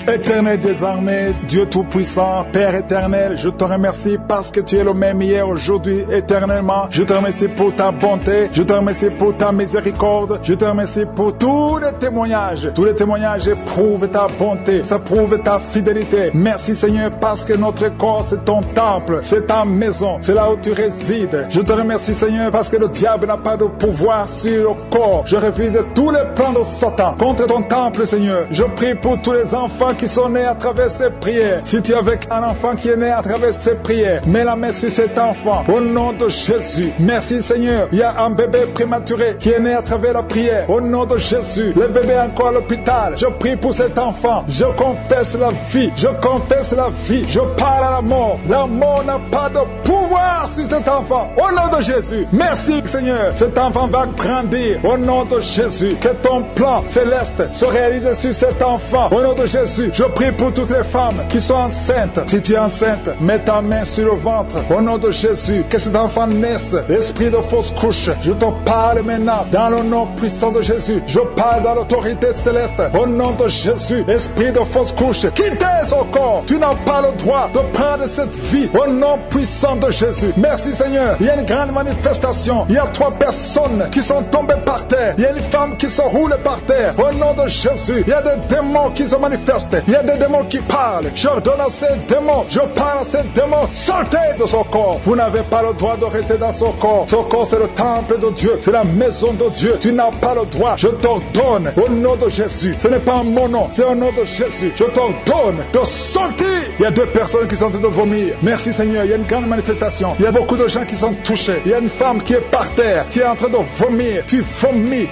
Éternel désormais, Dieu Tout-Puissant, Père éternel, je te remercie parce que tu es le même hier, aujourd'hui, éternellement. Je te remercie pour ta bonté, je te remercie pour ta miséricorde, je te remercie pour tous les témoignages. Tous les témoignages prouvent ta bonté, ça prouve ta fidélité. Merci Seigneur parce que notre corps c'est ton temple, c'est ta maison, c'est là où tu résides. Je te remercie Seigneur parce que le diable n'a pas de pouvoir sur le corps. Je refuse tous les plans de Satan contre ton temple Seigneur. Je prie pour tous les enfants qui sont nés à travers ces prières. Si tu es avec un enfant qui est né à travers ces prières, mets la main sur cet enfant au nom de Jésus. Merci Seigneur. Il y a un bébé prématuré qui est né à travers la prière au nom de Jésus. Le bébé est encore à l'hôpital. Je prie pour cet enfant. Je confesse la vie. Je confesse la vie. Je parle à la mort. La mort n'a pas de pouvoir sur cet enfant au nom de Jésus. Merci Seigneur. Cet enfant va grandir au nom de Jésus. Que ton plan céleste se réalise sur cet enfant au nom de Jésus. Je prie pour toutes les femmes qui sont enceintes. Si tu es enceinte, mets ta main sur le ventre. Au nom de Jésus, que cet enfant naisse. L'esprit de fausse couche, je te parle maintenant dans le nom puissant de Jésus. Je parle dans l'autorité céleste. Au nom de Jésus, esprit de fausse couche, quittez son corps. Tu n'as pas le droit de prendre cette vie. Au nom puissant de Jésus. Merci Seigneur. Il y a une grande manifestation. Il y a 3 personnes qui sont tombées par terre. Il y a une femme qui se roule par terre. Au nom de Jésus, il y a des démons qui se manifestent. Il y a des démons qui parlent. J'ordonne à ces démons, je parle à ces démons, sortez de son corps. Vous n'avez pas le droit de rester dans son corps. Son corps c'est le temple de Dieu, c'est la maison de Dieu. Tu n'as pas le droit. Je t'ordonne au nom de Jésus. Ce n'est pas mon nom, c'est au nom de Jésus. Je t'ordonne de sortir. Il y a 2 personnes qui sont en train de vomir. Merci Seigneur, il y a une grande manifestation. Il y a beaucoup de gens qui sont touchés. Il y a une femme qui est par terre, qui est en train de vomir. Tu vomis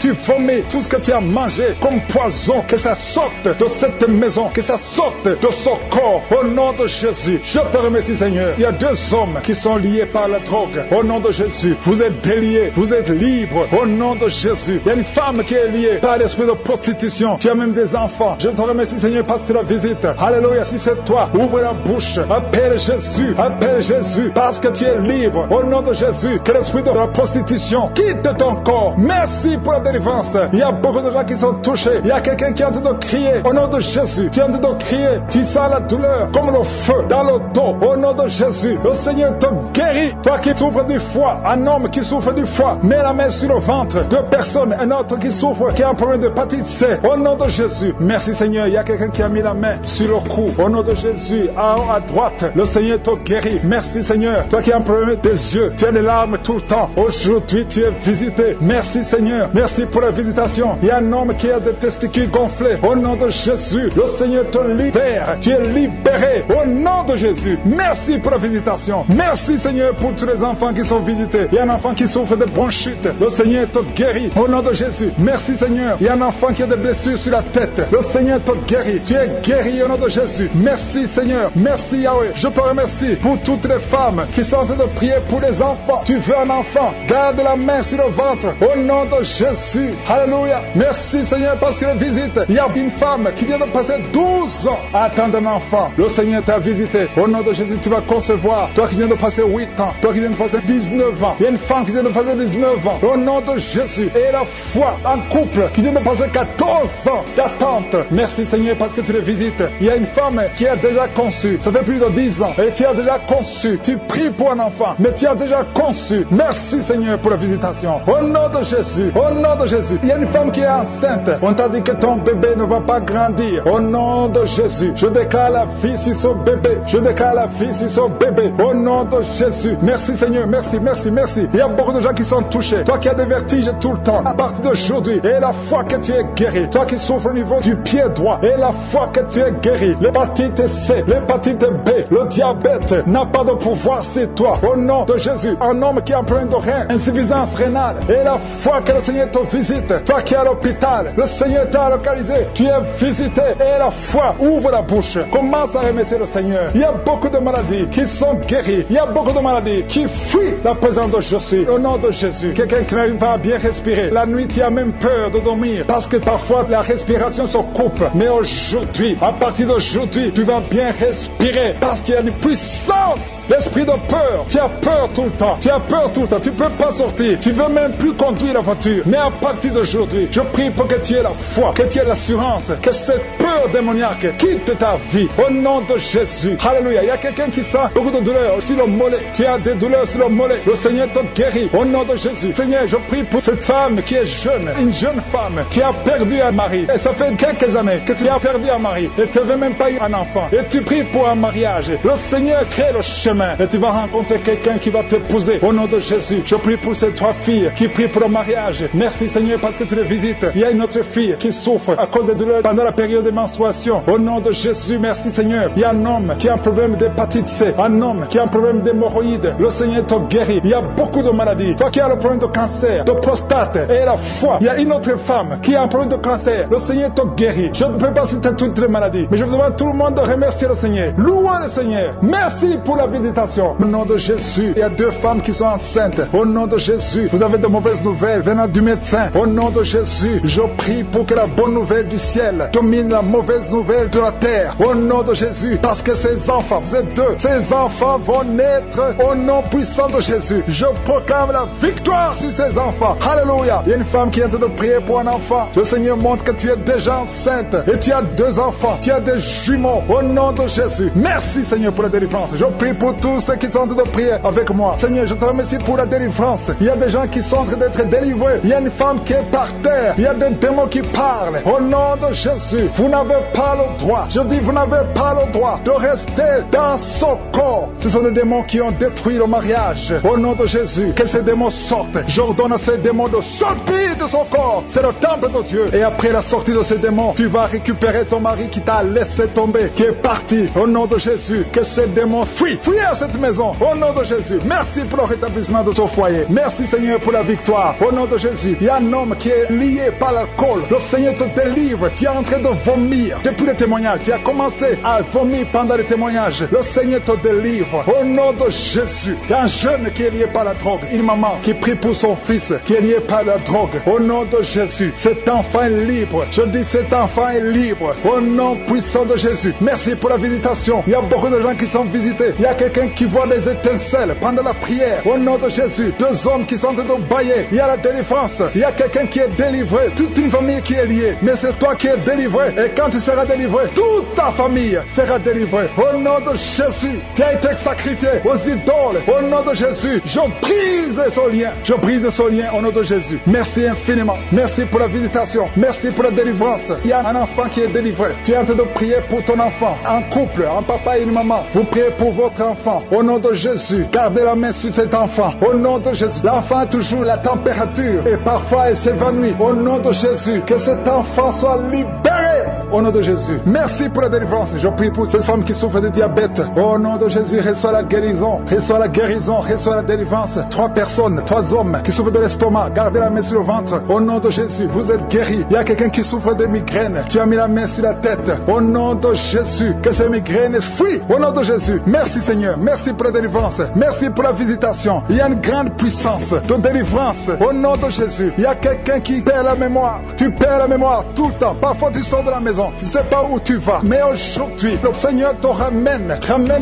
tout ce que tu as mangé comme poison. Que ça sorte de cette maison. Que ça sorte de son corps au nom de Jésus. Je te remercie Seigneur. Il y a 2 hommes qui sont liés par la drogue. Au nom de Jésus, vous êtes déliés, vous êtes libres au nom de Jésus. Il y a une femme qui est liée par l'esprit de prostitution. Tu as même des enfants. Je te remercie Seigneur parce que tu la visites. Alléluia, si c'est toi, ouvre la bouche, appelle Jésus parce que tu es libre au nom de Jésus. Que l'esprit de la prostitution quitte ton corps. Merci pour la délivrance. Il y a beaucoup de gens qui sont touchés. Il y a quelqu'un qui est en train de crier au nom de Jésus. Tu es en train de crier, tu sens la douleur comme le feu dans le dos. Au nom de Jésus, le Seigneur te guérit. Toi qui souffres du foie, un homme qui souffre du foie, mets la main sur le ventre. 2 personnes, un autre qui souffre, qui a un problème d'hépatite C. Au nom de Jésus, merci Seigneur. Il y a quelqu'un qui a mis la main sur le cou. Au nom de Jésus, en haut à droite, le Seigneur te guérit. Merci Seigneur. Toi qui as un problème des yeux, tu as des larmes tout le temps. Aujourd'hui, tu es visité. Merci Seigneur. Merci pour la visitation. Il y a un homme qui a des testicules gonflés. Au nom de Jésus, le Seigneur te libère. Tu es libéré au nom de Jésus. Merci pour la visitation. Merci Seigneur pour tous les enfants qui sont visités. Il y a un enfant qui souffre de bronchite. Le Seigneur te guérit au nom de Jésus. Merci Seigneur. Il y a un enfant qui a des blessures sur la tête. Le Seigneur te guérit. Tu es guéri au nom de Jésus. Merci Seigneur. Merci Yahweh. Je te remercie pour toutes les femmes qui sont en train de prier pour les enfants. Tu veux un enfant, garde la main sur le ventre au nom de Jésus. Alléluia. Merci Seigneur parce que visite. Il y a une femme qui vient de passer 12 12 ans à attendre un enfant. Le Seigneur t'a visité. Au nom de Jésus, tu vas concevoir. Toi qui viens de passer 8 ans, toi qui viens de passer 19 ans, il y a une femme qui vient de passer 19 ans. Au nom de Jésus, et la foi, un couple qui vient de passer 14 ans d'attente. Merci Seigneur parce que tu les visites. Il y a une femme qui a déjà conçu. Ça fait plus de 10 ans. Et tu as déjà conçu. Tu pries pour un enfant, mais tu as déjà conçu. Merci Seigneur pour la visitation. Au nom de Jésus, au nom de Jésus. Il y a une femme qui est enceinte. On t'a dit que ton bébé ne va pas grandir. Au nom de Jésus, je déclare la vie sur ce bébé. Je déclare la vie sur ce bébé. Au nom de Jésus. Merci Seigneur, merci, merci, merci. Il y a beaucoup de gens qui sont touchés. Toi qui as des vertiges tout le temps, à partir d'aujourd'hui, et la foi que tu es guéri. Toi qui souffres au niveau du pied droit, et la foi que tu es guéri. L'hépatite C, l'hépatite B, le diabète n'a pas de pouvoir sur toi. Au nom de Jésus, un homme qui a un problème de rein, insuffisance rénale, et la foi que le Seigneur te visite. Toi qui es à l'hôpital, le Seigneur t'a localisé. Tu es visité, et la foi ouvre la bouche. Commence à remercier le Seigneur. Il y a beaucoup de maladies qui sont guéries. Il y a beaucoup de maladies qui fuient la présence de Jésus. Au nom de Jésus, quelqu'un qui n'arrive pas à bien respirer. La nuit, tu as même peur de dormir parce que parfois la respiration se coupe. Mais aujourd'hui, à partir d'aujourd'hui, tu vas bien respirer parce qu'il y a une puissance. L'esprit de peur. Tu as peur tout le temps. Tu as peur tout le temps. Tu ne peux pas sortir. Tu ne veux même plus conduire la voiture. Mais à partir d'aujourd'hui, je prie pour que tu aies la foi, que tu aies l'assurance, que cette peur démoniaque quitte ta vie. Au nom de Jésus. Alléluia. Il y a quelqu'un qui sent beaucoup de douleurs sur le mollet. Tu as des douleurs sur le mollet. Le Seigneur te guérit. Au nom de Jésus. Seigneur, je prie pour cette femme qui est jeune. Une jeune femme qui a perdu un mari. Et ça fait quelques années que tu as perdu un mari. Et tu n'avais même pas eu un enfant. Et tu pries pour un mariage. Le Seigneur crée le chemin. Et tu vas rencontrer quelqu'un qui va t'épouser. Au nom de Jésus. Je prie pour ces 3 filles qui prient pour le mariage. Merci Seigneur parce que tu les visites. Il y a une autre fille qui souffre à cause des douleurs pendant la période de menstruation. Au nom de Jésus, merci Seigneur. Il y a un homme qui a un problème d'hépatite C. Un homme qui a un problème d'hémorroïdes. Le Seigneur te guérit. Il y a beaucoup de maladies. Toi qui as le problème de cancer, de prostate et la foi. Il y a une autre femme qui a un problème de cancer. Le Seigneur te guérit. Je ne peux pas citer toutes les maladies, mais je vous demande tout le monde de remercier le Seigneur. Louez le Seigneur. Merci pour la visitation. Au nom de Jésus, il y a 2 femmes qui sont enceintes. Au nom de Jésus, vous avez de mauvaises nouvelles venant du médecin. Au nom de Jésus, je prie pour que la bonne nouvelle du ciel domine la mauvaise nouvelle de la terre. Au nom de Jésus, parce que ces enfants, vous êtes 2, ces enfants vont naître au nom puissant de Jésus. Je proclame la victoire sur ces enfants. Alléluia. Il y a une femme qui est en train de prier pour un enfant. Le Seigneur montre que tu es déjà enceinte et tu as 2 enfants. Tu as des jumeaux. Au nom de Jésus. Merci Seigneur pour la délivrance. Je prie pour tous ceux qui sont en train de prier avec moi. Seigneur, je te remercie pour la délivrance. Il y a des gens qui sont en train d'être délivrés. Il y a une femme qui est par terre. Il y a des démons qui parlent. Au nom de Jésus, vous n'avez pas le droit. Je dis, vous n'avez pas le droit de rester dans son corps. Ce sont des démons qui ont détruit le mariage. Au nom de Jésus, que ces démons sortent. J'ordonne à ces démons de sortir de son corps. C'est le temple de Dieu. Et après la sortie de ces démons, tu vas récupérer ton mari qui t'a laissé tomber, qui est parti. Au nom de Jésus, que ces démons fuient. Fuis à cette maison. Au nom de Jésus. Merci pour le rétablissement de son foyer. Merci Seigneur pour la victoire. Au nom de Jésus, il y a un homme qui est lié par l'alcool. Le Seigneur te délivre. Tu es en train de vomir. Depuis le témoignage, tu as commencé à vomir pendant le témoignage. Le Seigneur te délivre. Au nom de Jésus, il y a un jeune qui est lié par la drogue. Une maman qui prie pour son fils qui est lié par la drogue. Au nom de Jésus, cet enfant est libre. Je dis cet enfant est libre. Au nom puissant de Jésus. Merci pour la visitation. Il y a beaucoup de gens qui sont visités. Il y a quelqu'un qui voit des étincelles pendant la prière. Au nom de Jésus, 2 hommes qui sont en train de bailler. Il y a la délivrance. Il y a quelqu'un qui est délivré. Toute une famille qui est liée. Mais c'est toi qui es délivré. Et quand tu seras délivré, toute ta famille sera délivrée. Au nom de Jésus, qui a été sacrifié aux idoles. Au nom de Jésus, je brise ce lien. Je brise ce lien au nom de Jésus. Merci infiniment. Merci pour la visitation. Merci pour la délivrance. Il y a un enfant qui est délivré. Tu es en train de prier pour ton enfant. Un couple, un papa et une maman. Vous priez pour votre enfant. Au nom de Jésus, gardez la main sur cet enfant. Au nom de Jésus. L'enfant a toujours la température et parfois il s'évanouit. Au nom de Jésus, que cet enfant soit libéré. Au nom de Jésus. Merci pour la délivrance. Je prie pour cette femme qui souffre de diabète. Au nom de Jésus, reçois la guérison. Reçois la guérison. Reçois la délivrance. 3 personnes, 3 hommes qui souffrent de l'estomac. Gardez la main sur le ventre. Au nom de Jésus, vous êtes guéris. Il y a quelqu'un qui souffre de migraines. Tu as mis la main sur la tête. Au nom de Jésus, que ces migraines fuient. Au nom de Jésus. Merci Seigneur. Merci pour la délivrance. Merci pour la visitation. Il y a une grande puissance de délivrance. Au nom de Jésus. Il y a quelqu'un qui perd la mémoire. Tu perds la mémoire tout le temps. Parfois tu sors de la maison. maison, tu ne sais pas où tu vas. Mais aujourd'hui, le Seigneur te ramène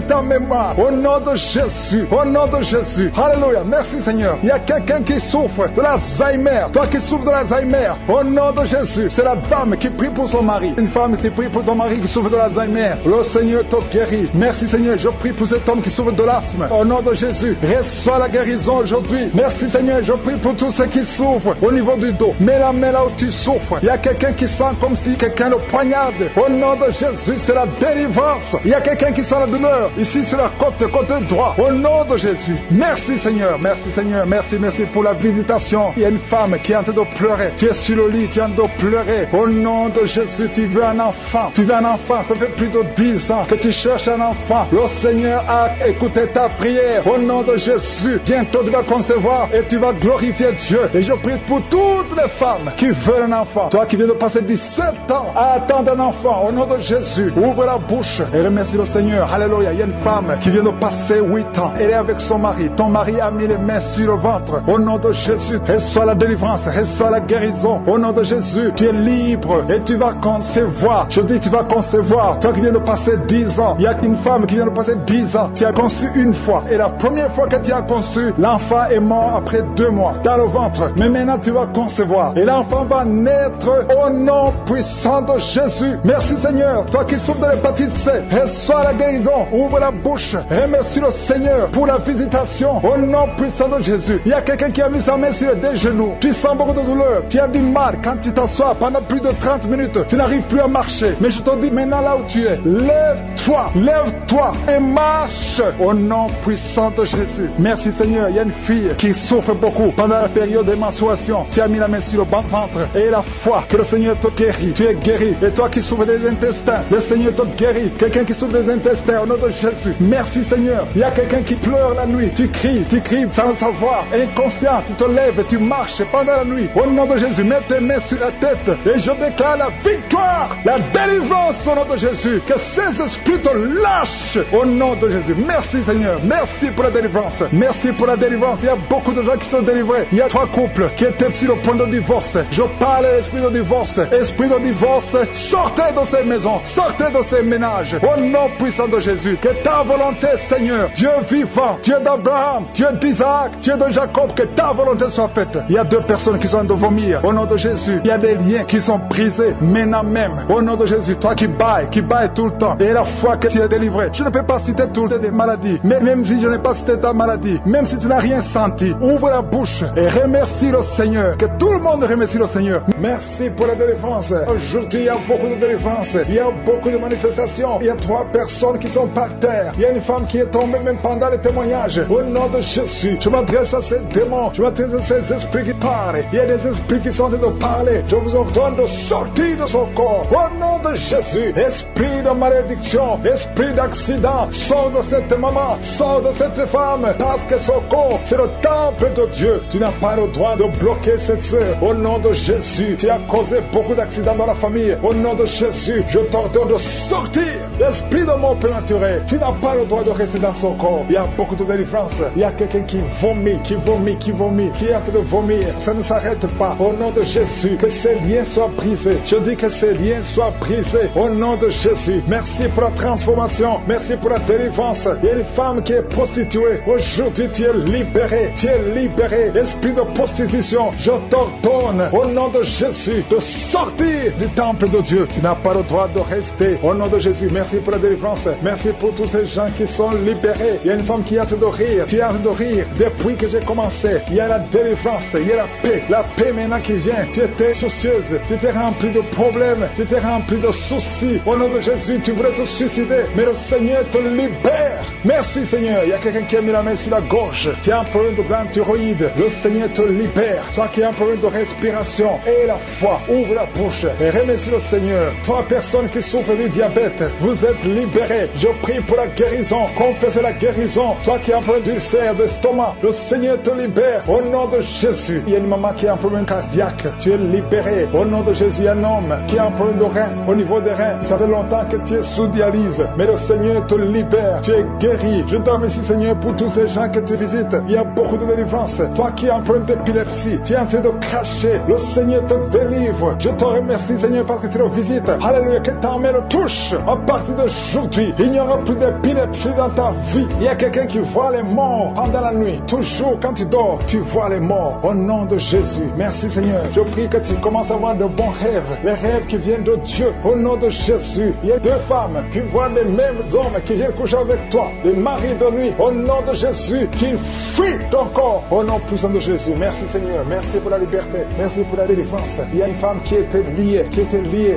ta mémoire. Au nom de Jésus, au nom de Jésus. Alléluia. Merci Seigneur. Il y a quelqu'un qui souffre de l'Alzheimer. Toi qui souffres de l'Alzheimer, au nom de Jésus. C'est la dame qui prie pour son mari. Une femme qui prie pour ton mari qui souffre de l'Alzheimer. Le Seigneur te guérit. Merci Seigneur. Je prie pour cet homme qui souffre de l'asthme. Au nom de Jésus, reçois la guérison aujourd'hui. Merci Seigneur. Je prie pour tous ceux qui souffrent au niveau du dos. Mets la main là où tu souffres. Il y a quelqu'un qui sent comme si quelqu'un le poignarde. Au nom de Jésus, c'est la délivrance. Il y a quelqu'un qui sent la douleur ici sur la côté droit. Au nom de Jésus. Merci Seigneur. Merci Seigneur. Merci pour la visitation. Il y a une femme qui est en train de pleurer. Tu es sur le lit, tu es en train de pleurer. Au nom de Jésus, tu veux un enfant. Tu veux un enfant. Ça fait plus de 10 ans que tu cherches un enfant. Le Seigneur a écouté ta prière. Au nom de Jésus, bientôt tu vas concevoir et tu vas glorifier Dieu. Et je prie pour toutes les femmes qui veulent un enfant. Toi qui viens de passer 17 ans à attendre un enfant. Au nom de Jésus, ouvre la bouche et remercie le Seigneur. Alléluia. Il y a une femme qui vient de passer 8 ans. Elle est avec son mari. Ton mari a mis les mains sur le ventre. Au nom de Jésus, reçois la délivrance, reçois la guérison. Au nom de Jésus, tu es libre et tu vas concevoir. Je dis tu vas concevoir. Toi qui viens de passer 10 ans, il y a une femme qui vient de passer 10 ans. Tu as conçu une fois. Et la première fois que tu as conçu, l'enfant est mort après 2 mois dans le ventre. Mais maintenant tu vas concevoir. Et l'enfant va naître au nom puissant de Jésus. Merci Seigneur. Toi qui souffres de l'hépatite C, reçois la guérison. Ouvre la bouche. Remercie le Seigneur pour la visitation. Au nom puissant de Jésus. Il y a quelqu'un qui a mis sa main sur les genoux. Tu sens beaucoup de douleur. Tu as du mal quand tu t'assois pendant plus de 30 minutes. Tu n'arrives plus à marcher. Mais je te dis maintenant là où tu es, lève-toi et marche au nom puissant de Jésus. Merci Seigneur. Il y a une fille qui souffre beaucoup pendant la période de menstruation. Tu as mis la main sur le ventre et la foi que le Seigneur te guérit. Tu es guéri. Et toi qui souffres des intestins, le Seigneur te guérit. Quelqu'un qui souffre des intestins au nom de Jésus. Merci Seigneur. Il y a quelqu'un qui pleure la nuit. Tu cries sans le savoir. Inconscient, tu te lèves et tu marches pendant la nuit. Au nom de Jésus, mets tes mains sur la tête et je déclare la victoire, la délivrance au nom de Jésus. Que ces esprits te lâchent au nom de Jésus. Merci Seigneur. Merci pour la délivrance. Merci pour la délivrance. Il y a beaucoup de gens qui sont délivrés. Il y a 3 couples qui étaient sur le point de divorce. Je parle à l'esprit de divorce. Esprit de divorce, sortez de ces maisons. Sortez de ces ménages. Au nom puissant de Jésus. Que ta volonté Seigneur, Dieu vivant, Dieu d'Abraham, Dieu d'Isaac, Dieu de Jacob, que ta volonté soit faite. Il y a 2 personnes qui sont de vomir. Au nom de Jésus, il y a des liens qui sont brisés maintenant même. Au nom de Jésus, toi qui bailles tout le temps. Et la foi que tu es délivré. Je ne peux pas citer toutes les maladies. Mais même si je n'ai pas cité ta maladie, même si tu n'as rien senti, ouvre la bouche et remercie le Seigneur. Que tout le monde remercie le Seigneur. Merci pour la délivrance. Aujourd'hui, il y a beaucoup de délivrance. Il y a beaucoup de manifestations. Il y a 3 personnes qui sont par terre. Il y a une femme qui est tombée même pendant le témoignage. Au nom de Jésus, je m'adresse à ces démons. Je m'adresse à ces esprits qui parlent. Il y a des esprits qui sont en train de parler. Je vous ordonne de sortir de son corps. Au nom de Jésus, esprit de malédiction, esprit d'accident, sors de cette maman, sors de cette femme. Parce que son corps, c'est le temple de Dieu. Tu n'as pas le droit de bloquer cette sœur. Au nom de Jésus, tu as causé beaucoup d'accidents dans la famille. Au nom de Jésus, je t'ordonne de sortir. L'esprit de mort prématuré, tu n'as pas le droit de rester dans son corps. Il y a beaucoup de délivrance. Il y a quelqu'un qui vomit, qui est en train de vomir. Ça ne s'arrête pas. Au nom de Jésus, que ces liens soient brisés. Je dis que ces liens soient brisés. Au nom de Jésus, merci pour la transformation. Merci pour la délivrance. Il y a une femme qui est prostituée. Aujourd'hui, tu es libéré. Tu es libéré. Esprit de prostitution, je t'ordonne, au nom de Jésus, de sortir du temple de Dieu. Tu n'as pas le droit de rester. Au nom de Jésus, merci pour la délivrance. Merci pour tous ces gens qui sont libérés. Il y a une femme qui est en train de rire. Tu es en train de rire depuis que j'ai commencé. Il y a la délivrance, il y a la paix. La paix maintenant qui vient. Tu étais soucieuse. Tu étais rempli de problèmes. Tu étais rempli de soucis. Au nom de Jésus, tu voulais te suicider. Mais le Seigneur te libère. Merci Seigneur. Il y a quelqu'un qui a mis la main sur la gorge. Tu as un problème de glande thyroïde. Le Seigneur te libère. Toi qui as un problème de respiration. Et la foi. Ouvre la bouche et remercie le Seigneur. 3 personnes qui souffrent du diabète. Vous êtes libérés. Je prie pour la guérison. Confessez la guérison. Toi qui as un problème d'ulcère, d'estomac. Le Seigneur te libère. Au nom de Jésus. Il y a une maman qui a un problème cardiaque. Tu es libéré. Au nom de Jésus. Il y a un homme qui a un problème de rein. Au niveau des reins. Ça fait longtemps que tu es sous dialyse. Mais le Seigneur te libère. Tu es guéri. Je te remercie Seigneur pour tous ces gens que tu visites. Il y a beaucoup de délivrance. Toi qui as un problème d'épilepsie. Tu es en train de cracher. Le Seigneur te délivre. Je te remercie Seigneur parce que tu le le visite. Alléluia, que ta main le touche. À partir d'aujourd'hui, il n'y aura plus d'épilepsie dans ta vie. Il y a quelqu'un qui voit les morts pendant la nuit. Toujours quand tu dors, tu vois les morts. Au nom de Jésus. Merci Seigneur. Je prie que tu commences à avoir de bons rêves. Les rêves qui viennent de Dieu. Au nom de Jésus. Il y a 2 femmes qui voient les mêmes hommes qui viennent coucher avec toi. Les maris de nuit. Au nom de Jésus. Qui fuient ton corps. Au nom puissant de Jésus. Merci Seigneur. Merci pour la liberté. Merci pour la délivrance. Il y a une femme qui était liée,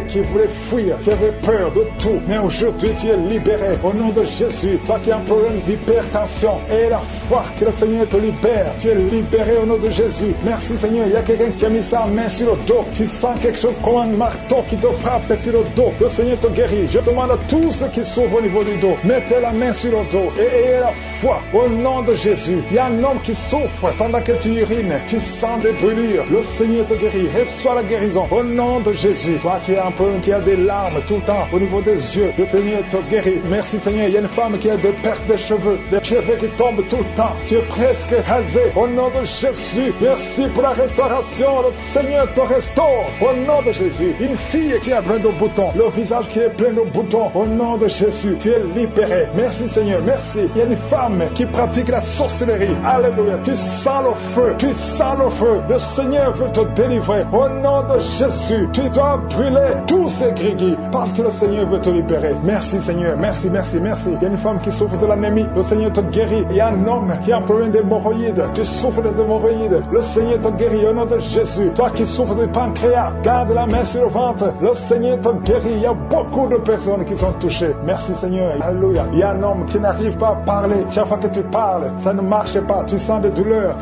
qui voulait fuir, qui avait peur de tout. Mais aujourd'hui, tu es libéré. Au nom de Jésus. Toi qui as un problème d'hypertension. Et la foi que le Seigneur te libère. Tu es libéré au nom de Jésus. Merci Seigneur. Il y a quelqu'un qui a mis sa main sur le dos. Tu sens quelque chose comme un marteau qui te frappe sur le dos. Le Seigneur te guérit. Je demande à tous ceux qui souffrent au niveau du dos, mettez la main sur le dos et ayez la foi au nom de Jésus. Il y a un homme qui souffre pendant que tu urines. Tu sens des brûlures. Le Seigneur te guérit. Reçois la guérison au nom de Jésus. Toi qui as un peu, qui a des larmes tout le temps au niveau des yeux, le Seigneur te guérit. Merci Seigneur. Il y a une femme qui a des pertes de cheveux, des cheveux qui tombent tout le temps. Tu es presque rasé au nom de Jésus. Merci pour la restauration. Le Seigneur te restaure au nom de Jésus. Une fille qui a plein de boutons, le visage qui est plein de boutons, au nom de Jésus, tu es libéré. Merci Seigneur, merci. Il y a une femme qui pratique la sorcellerie. Alléluia. Tu sens le feu, tu sens le feu. Le Seigneur veut te délivrer au nom de Jésus. Tu dois brûler tous ces grigis parce que le Seigneur veut te libérer. Merci Seigneur, merci, merci, merci. Il y a une femme qui souffre de l'anémie, le Seigneur te guérit. Il y a un homme qui a un problème d'hémorroïdes, tu souffres des hémorroïdes, le Seigneur te guérit au nom de Jésus. Toi qui souffres du pancréas, garde la main sur le ventre, le Seigneur te guérit. Il y a beaucoup de personnes qui sont touchées. Merci Seigneur, alléluia. Il y a un homme qui n'arrive pas à parler. Chaque fois que tu parles, ça ne marche pas. Tu sens des douleurs,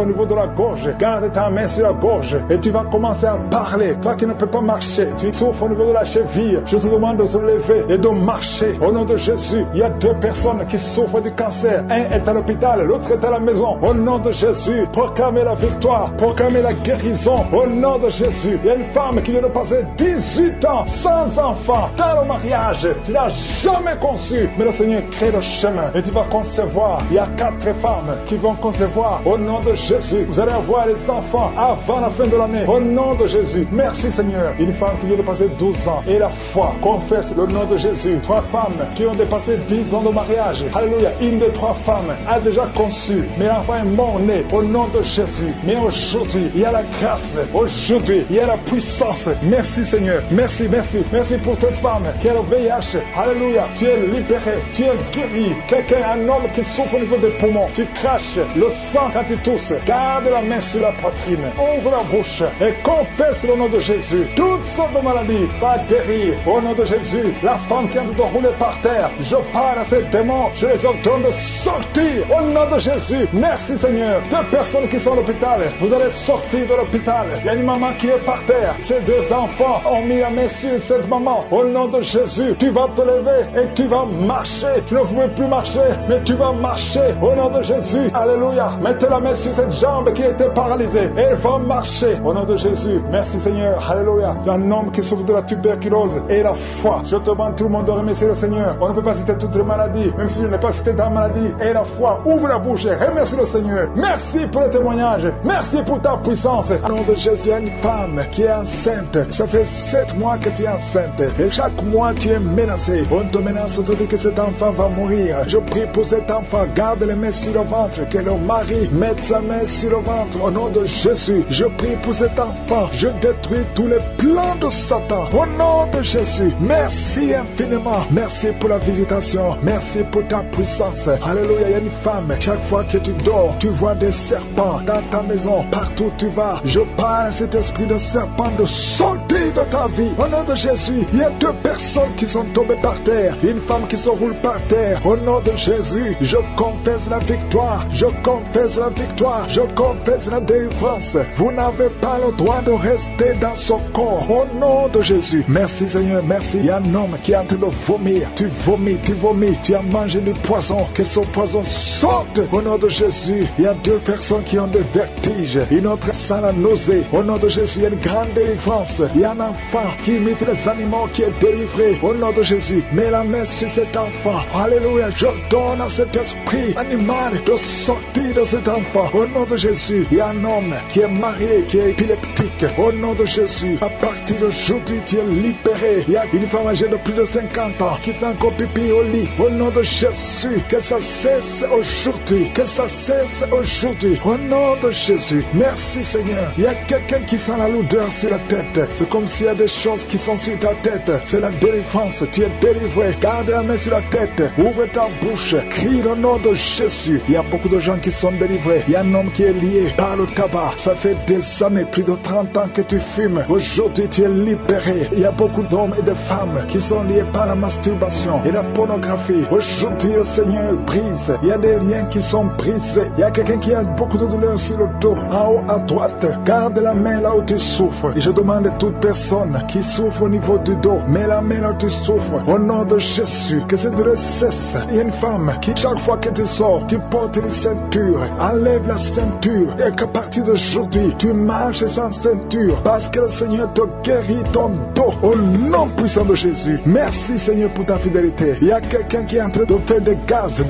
au niveau de la gorge. Garde ta main sur la gorge et tu vas commencer à parler. Toi qui ne peux pas marcher, tu souffres au niveau de la cheville. Je te demande de te lever et de marcher au nom de Jésus. Il y a 2 personnes qui souffrent du cancer. Un est à l'hôpital, l'autre est à la maison. Au nom de Jésus, proclamez la victoire, proclamez la guérison au nom de Jésus. Il y a une femme qui vient de passer 18 ans sans enfant dans le mariage. Tu n'as jamais conçu, mais le Seigneur crée le chemin et tu vas concevoir. Il y a 4 femmes qui vont concevoir au nom de Jésus. Vous allez avoir les enfants avant la fin de l'année au nom de Jésus. Merci Seigneur. Une femme qui vient de passer 12 ans et la foi confesse le nom de Jésus. 3 femmes qui ont dépassé 10 ans de mariage. Alléluia. Une des 3 femmes a déjà conçu, mais l'enfant est mort-né au nom de Jésus. Mais aujourd'hui, il y a la grâce. Aujourd'hui, il y a la puissance. Merci Seigneur. Merci, merci. Merci pour cette femme qui a le VIH. Alléluia. Tu es libéré. Tu es guéri. Quelqu'un, un homme qui souffre au niveau des poumons. Tu craches le sang quand tu tousses. Garde la main sur la poitrine. Ouvre la bouche et confesse le nom de Jésus. Toutes sortes de maladies va guérir au nom de Jésus. La femme qui a de rouler par terre, je parle à ces démons. Je les ordonne de sortir au nom de Jésus. Merci Seigneur. 2 personnes qui sont à l'hôpital, vous allez sortir de l'hôpital. Il y a une maman qui est par terre. Ces 2 enfants ont mis la main sur cette maman. Au nom de Jésus, tu vas te lever et tu vas marcher. Tu ne pouvais plus marcher, mais tu vas marcher au nom de Jésus. Alléluia. Mettez la main sur cette jambe qui était paralysée et elle va marcher au nom de Jésus. Merci Seigneur. Alléluia. Il y a un homme qui souffre de la tuberculose et la foi. Je te demande tout le monde de remercier le Seigneur. On ne peut pas citer toutes les maladies, même si je n'ai pas cité ta maladie. Et la foi, ouvre la bouche et remercie le Seigneur. Merci pour le témoignage. Merci pour ta puissance. Au nom de Jésus, il y a une femme qui est enceinte. Ça fait 7 mois que tu es enceinte. Et chaque mois, tu es menacé. On te menace, on te dit que cet enfant va mourir. Je prie pour cet enfant. Garde les mains sur le ventre. Que le mari mette sa main sur le ventre. Au nom de Jésus, je prie pour cet enfant. Je détruis tous les plans de Satan. Au nom de Jésus, merci infiniment. Merci pour la visitation. Merci pour ta puissance. Alléluia. Il y a une femme. Chaque fois que tu dors, tu vois des serpents dans ta maison. Partout où tu vas, je parle à cet esprit de serpent de sortir de ta vie. Au nom de Jésus, il y a 2 personnes qui sont tombées par terre. Une femme qui se roule par terre. Au nom de Jésus, je confesse la victoire. Je confesse la victoire. Je confesse la délivrance. Vous n'avez pas le droit de rester dans son corps. Au nom de Jésus. Merci Seigneur, merci. Il y a un homme qui est en train de vomir. Tu vomis, tu vomis. Tu as mangé du poison. Que ce poison sorte. Au nom de Jésus, il y a 2 personnes qui ont des vertiges. Une autre sent la nausée. Au nom de Jésus, il y a une grande délivrance. Il y a un enfant qui imite les animaux qui est délivré. Au nom de Jésus, mets la main sur cet enfant. Alléluia. Je donne à cet esprit animal de sortir de cet enfant. Au nom de Jésus, il y a un homme qui est marié, qui est épileptique. Au nom de Jésus, à partir de Aujourd'hui, tu es libéré. Il y a une femme âgée de plus de 50 ans qui fait encore pipi au lit. Au nom de Jésus, que ça cesse aujourd'hui. Que ça cesse aujourd'hui. Au nom de Jésus. Merci Seigneur. Il y a quelqu'un qui sent la lourdeur sur la tête. C'est comme s'il y a des choses qui sont sur ta tête. C'est la délivrance. Tu es délivré. Garde la main sur la tête. Ouvre ta bouche. Crie au nom de Jésus. Il y a beaucoup de gens qui sont délivrés. Il y a un homme qui est lié par le tabac. Ça fait des années, plus de 30 ans que tu fumes. Aujourd'hui, tu es libéré. Il y a beaucoup d'hommes et de femmes qui sont liés par la masturbation et la pornographie. Aujourd'hui, le Seigneur brise. Il y a des liens qui sont brisés. Il y a quelqu'un qui a beaucoup de douleur sur le dos. En haut à droite, garde la main là où tu souffres. Et je demande à toute personne qui souffre au niveau du dos, mets la main là où tu souffres. Au nom de Jésus, que cette douleur cesse. Il y a une femme qui, chaque fois que tu sors, tu portes une ceinture. Enlève la ceinture. Et qu'à partir d'aujourd'hui, tu marches sans ceinture. Parce que le Seigneur te guérit ton dos. Au nom puissant de Jésus. Merci Seigneur pour ta fidélité. Il y a quelqu'un qui est en train de faire des gaz.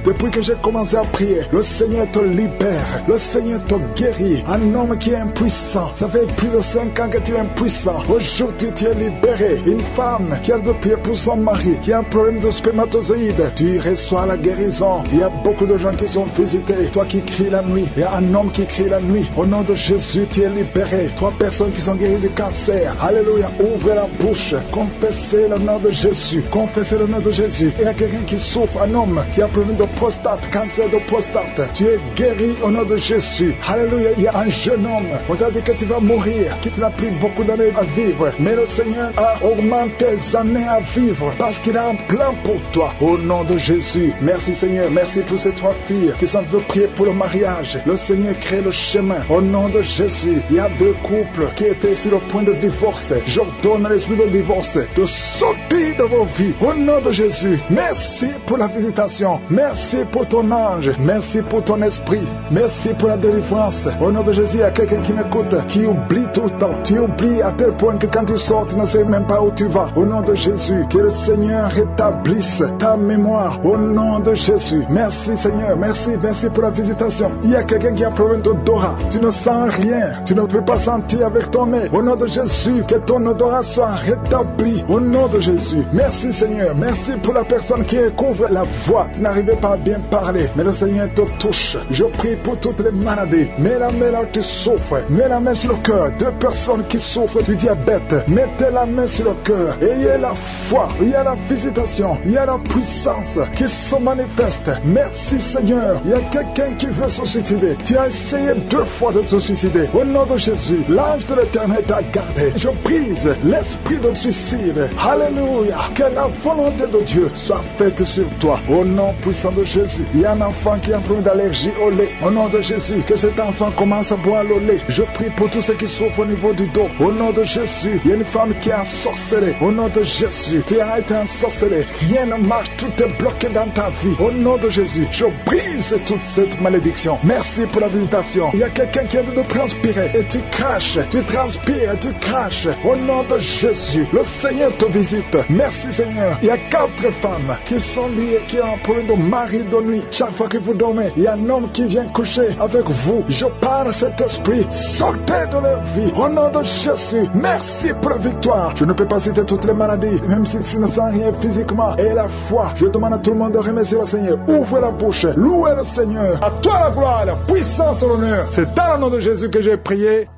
Depuis que j'ai commencé à prier, le Seigneur te libère. Le Seigneur te guérit. Un homme qui est impuissant. Ça fait plus de 5 ans que tu es impuissant. Aujourd'hui, tu es libéré. Une femme qui a de prier pour son mari, qui a un problème de spermatozoïde. Tu reçois la guérison. Il y a beaucoup de gens qui sont visités. Toi qui cries la nuit. Il y a un homme qui crie la nuit. Au nom de Jésus, tu es libéré. 3 personnes qui sont guéries du cancer. Alléluia. Ouvrez la bouche. Confessez le nom de Jésus. Confessez le nom de Jésus. Il y a quelqu'un qui souffre, un homme qui a un problème de prostate, cancer de prostate. Tu es guéri au nom de Jésus. Alléluia. Il y a un jeune homme. On t'a dit que tu vas mourir, qu'il n'a plus beaucoup d'années à vivre. Mais le Seigneur a augmenté tes années à vivre parce qu'il a un plan pour toi. Au nom de Jésus. Merci Seigneur. Merci pour ces 3 filles qui sont venues prier pour le mariage. Le Seigneur crée le chemin. Au nom de Jésus. Il y a 2 couples qui étaient sur le point de divorce. J'ordonne à l'esprit de divorce de sortir de vos vies. Au nom de Jésus. Merci pour la visitation. Merci pour ton ange. Merci pour ton esprit. Merci pour la délivrance. Au nom de Jésus, il y a quelqu'un qui m'écoute, qui oublie tout le temps. Tu oublies à tel point que quand tu sors, tu ne sais même pas où tu vas. Au nom de Jésus, que le Seigneur rétablisse ta mémoire. Au nom de Jésus. Merci Seigneur. Merci pour la visitation. Il y a quelqu'un qui a un problème d'odorat. Tu ne sens rien. Tu ne peux pas sentir avec ton nez. Au nom de Jésus, que ton odorat soit rétabli. Au nom de Jésus. Merci Seigneur. Merci pour la personne qui recouvre la voix. Tu n'arrivais pas à bien parler, mais le Seigneur te touche. Je prie pour toutes les maladies. Mets la main là où tu souffres. Mets la main sur le cœur. 2 personnes qui souffrent du diabète. Mettez la main sur le cœur. Ayez la foi. Il y a la visitation. Il y a la puissance qui se manifeste. Merci Seigneur. Il y a quelqu'un qui veut se suicider. Tu as essayé 2 fois de te suicider. Au nom de Jésus, l'ange de l'Éternel t'a gardé. Je brise l'esprit de suicide. Alléluia. Que la volonté de Dieu soit faite sur toi. Au nom puissant de Jésus. Il y a un enfant qui a un problème d'allergie au lait. Au nom de Jésus, que cet enfant commence à boire le lait. Je prie pour tous ceux qui souffrent au niveau du dos. Au nom de Jésus, il y a une femme qui a ensorcelé. Au nom de Jésus, tu as été ensorcelé. Rien ne marche, tout est bloqué dans ta vie. Au nom de Jésus, je brise toute cette malédiction. Merci pour la visitation. Il y a quelqu'un qui a de transpirer et tu craches. Tu transpires et tu craches. Au nom de Jésus, le Seigneur te visite. Merci Seigneur. Il y a 4 femmes qui sont liées, qui ont un problème de mari de nuit. Chaque fois que vous dormez, il y a un homme qui vient coucher avec vous. Je parle à cet esprit. Sortez de leur vie. Au nom de Jésus, merci pour la victoire. Je ne peux pas citer toutes les maladies, même si tu ne sens rien physiquement. Et la foi, je demande à tout le monde de remercier le Seigneur. Ouvrez la bouche, louez le Seigneur. À toi la gloire, la puissance et l'honneur. C'est dans le nom de Jésus que j'ai prié.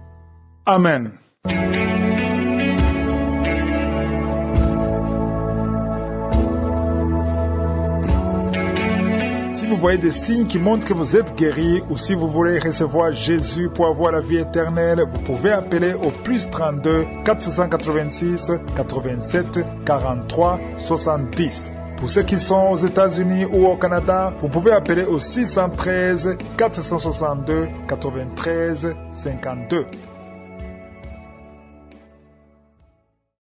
Amen. Si vous voyez des signes qui montrent que vous êtes guéri, ou si vous voulez recevoir Jésus pour avoir la vie éternelle, vous pouvez appeler au plus 32 486 87 43 70. Pour ceux qui sont aux États-Unis ou au Canada, vous pouvez appeler au 613 462 93 52.